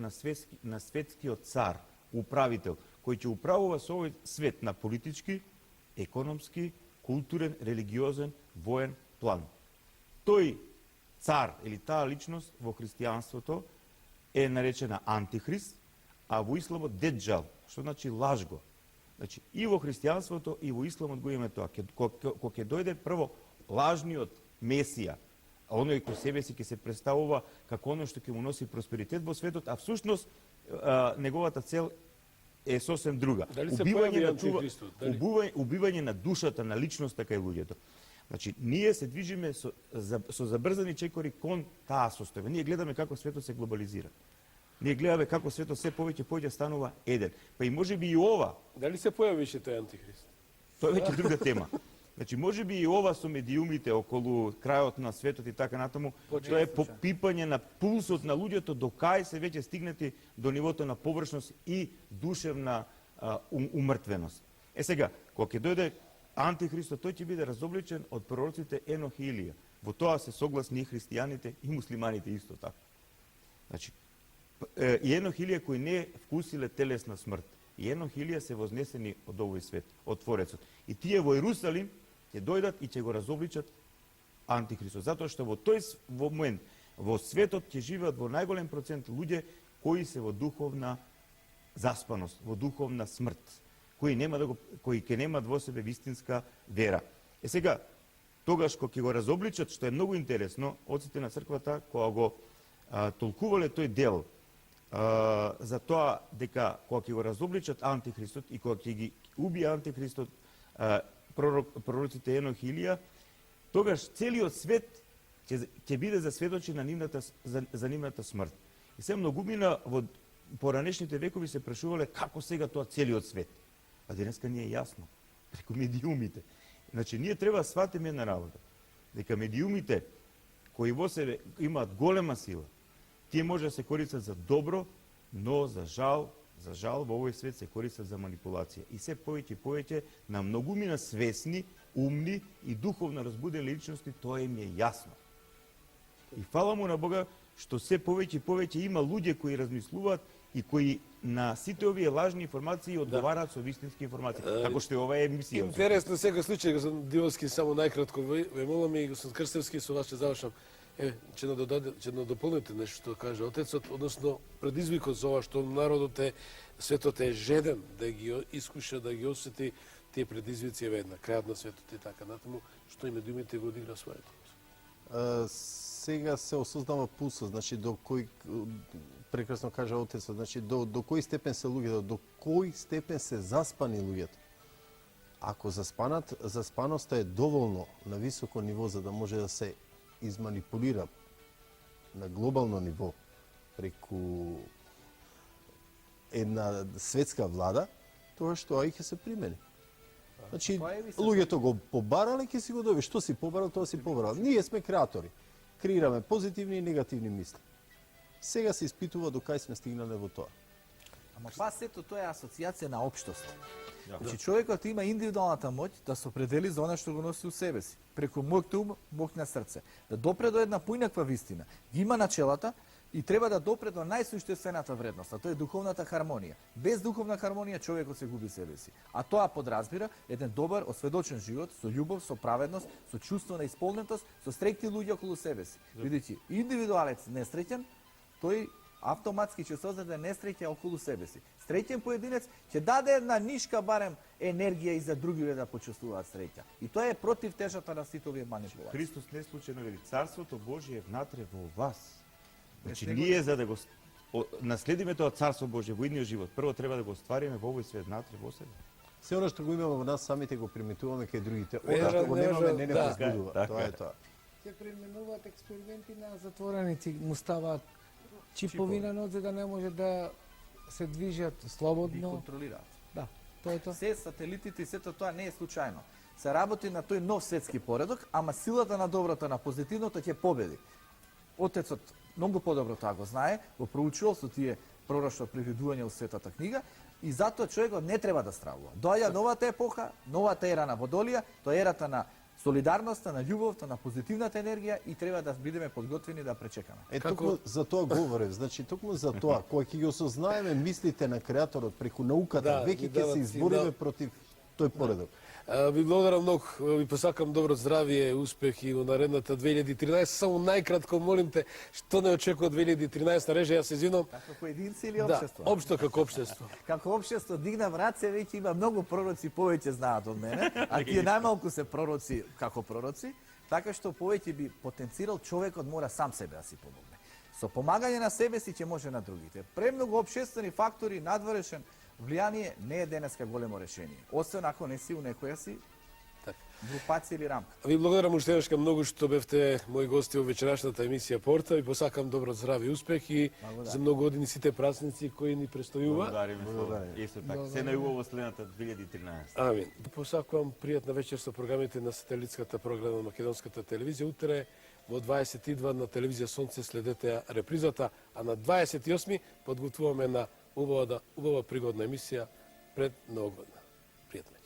на светскиот цар, управител, кој ќе управува со овој свет на политички, економски, културен, религиозен, воен план. Тој цар или таа личност во христијанството е наречена Антихрист, а во исламот Деджал, што значи лажго. Значи, и во христијанството, и во исламот го имаме тоа. Кога ќе дојде прво лажниот Месија, а оној кој себе си ќе се представува како оној што ќе му носи просперитет во светот, а всушност неговата цел е сосем друга. Дали се појави Антихристот? Убивање на душата, на личноста кај луѓето. Значи, ние се движиме со забрзани чекори кон таа состојба. Ние гледаме како светот се глобализира. Ние гледаме како светот се повеќе станува еден. Па и можеби и ова. Дали се појавише тој Антихрист? Тоа е веќе друга тема. Значи, можеби и ова со медиумите околу крајот на светот и така натаму, тоа е попипање на пулсот на луѓето до кај се веќе стигнати до нивото на површност и душевна умртвеност. Сега, кога ќе дојде Антихристот, тој ќе биде разобличен од пророците Енох и Илија. Во тоа се согласни и христијаните и муслиманите исто така. Значи, и Енох и Илија кои не вкусиле телесна смрт. И Енох и Илија се вознесени од овој свет, од Творецот. И тие во Иерусалим ќе дојдат и ќе го разобличат Антихристот. Затоа што во тој момент во светот ќе живеат во најголем процент луѓе кои се во духовна заспаност, во духовна смрт, кои ќе немат во себе вистинска вера. Сега, тогаш кога ќе го разобличат, што е многу интересно, отците на црквата кога го толкувале тој дел за тоа дека кога ќе го разобличат Антихристот и кога ќе ги убие Антихристот пророците Енох и Илија, тогаш целиот свет ќе биде засведочи за нивната смрт. И се многумина во поранешните векови се прашувале како сега тоа целиот свет. А денеска ни е јасно, преку медиумите. Значи, ние треба да сватиме една работа, дека медиумите кои во себе имаат голема сила, тие може да се користат за добро, но за жал во овој свет се користат за манипулација. И се повеќе на многумина свесни, умни и духовно разбудени личности, тоа им е јасно. И фала му на Бога што се повеќе има луѓе кои размислуваат и кои на сите овие лажни информации одговараат со вистински информации, како што е оваа емисија. Интересно секој случај, господин Дивовски, само најкратко ве молам и господин Крстевски, со вас ќе завршам. Ќе надополните нешто што каже отецот, односно предизвикот за ова што народот е, светот е жеден да ги искуша, да ги осети тие предизвици веднаш, крајот на светот и така натаму, што и медиумите го одигра своето. Сега се осознава пулсот, значи до кој, прекрасно кажа отецот, значи до кој степен се луѓето, до кој степен се заспани луѓето. Ако заспаноста е доволно на високо ниво за да може да се изманипулира на глобално ниво преку една светска влада, тоа што ќе се примени. Значи, луѓето го побарале, ќе си го доби. Што си побарал, тоа си побарал. Ние сме креатори. Креираме позитивни и негативни мисли. Сега се испитува до кај сме стигнале во тоа. Ама па сето тоа е асоциација на општост. Значи човекот има индивидуалната моќ да се определи за она што го носи у себе си, преку мојот ум, мојот на срце, да допре до една поинаква вистина. Ги има начелата и треба да допре до најсуштествената вредност, а тоа е духовната хармонија. Без духовна хармонија човекот се губи себе си. А тоа подразбира еден добар, осведочен живот со љубов, со праведност, со чувство на исполнетост, со среќни луѓе околу себе си. Бидејќи индивидуалец несреќен, тој автоматски ќе создаде несреќа околу себе си. Среќен поединец ќе даде една нишка барем енергија и за другиве да почувствуваат среќа. И тоа е против тежата на сите овие манипулации. Христос не случајно вели царството Божие е внатре во вас. Значи него- ние за да го наследиме тоа царство Божие во идниот живот, прво треба да го оствариме во овој свет внатре во себе. Се оно што го имаме во нас самите го приметуваме кај другите. Не Она што го може, немаме не да. возбудува. Така Тоа е. е тоа. Ќе применуваат експерименти на затвореници, му ставаат чипови на ног за да не може да се движат Ги слободно. контролираат. Да, тоа е тоа. Се сателитите и сето тоа не е случајно. Се работи на тој нов светски поредок, ама силата на доброто, на позитивното ќе победи. Отецот многу подобро тоа го знае, го проучувал со тие пророчно предвидување во светата книга и затоа човекот не треба да стравува. Доаѓа новата епоха, новата ера на Водолија, тоа е ерата на солидарноста, на љубовта, на позитивната енергија и треба да бидеме подготвени да пречекаме. Е, Како- токму за тоа говорев. Значи, токму за тоа, кога ќе ги осознаеме мислите на Креаторот преку науката, Да, веќе ги ќе дават се и избориме да- против тој поредок. Ви благодарам многу, ви посакам добро здравие, успех и во наредната 2013. Само најкратко молим те, што не очекува 2013 реже, јас се извинувам. Како поединци или Да, општество? општо како општество. Како општество дигнав раце, веќе има многу пророци, повеќе знаат од мене, а тие најмалку се пророци како пророци, така што повеќе би потенцирал човекот мора сам себе да си помогне. Со помагање на себе си ќе може на другите. Премногу општествени фактори, надворешен влијание не е денеска големо решение. Освен ако не си у некоја си Така. групација или рамка. Ви благодарам уште еднашка многу што бевте мои гости во вечерашната емисија Порта. Ви посакам добро здраве и успех и за многу години сите празници кои ни престојува. Благодариме со исто така. Се најубаво следната 2013. Амин. Посакувам пријатна вечер со програмите на сателитската програма на Македонската телевизија. Утре во 22 на телевизија Сонце следете ја репризата, а на 28 подготвуваме на убава пригодна емисија пред Новогодна. Пријатна вечер.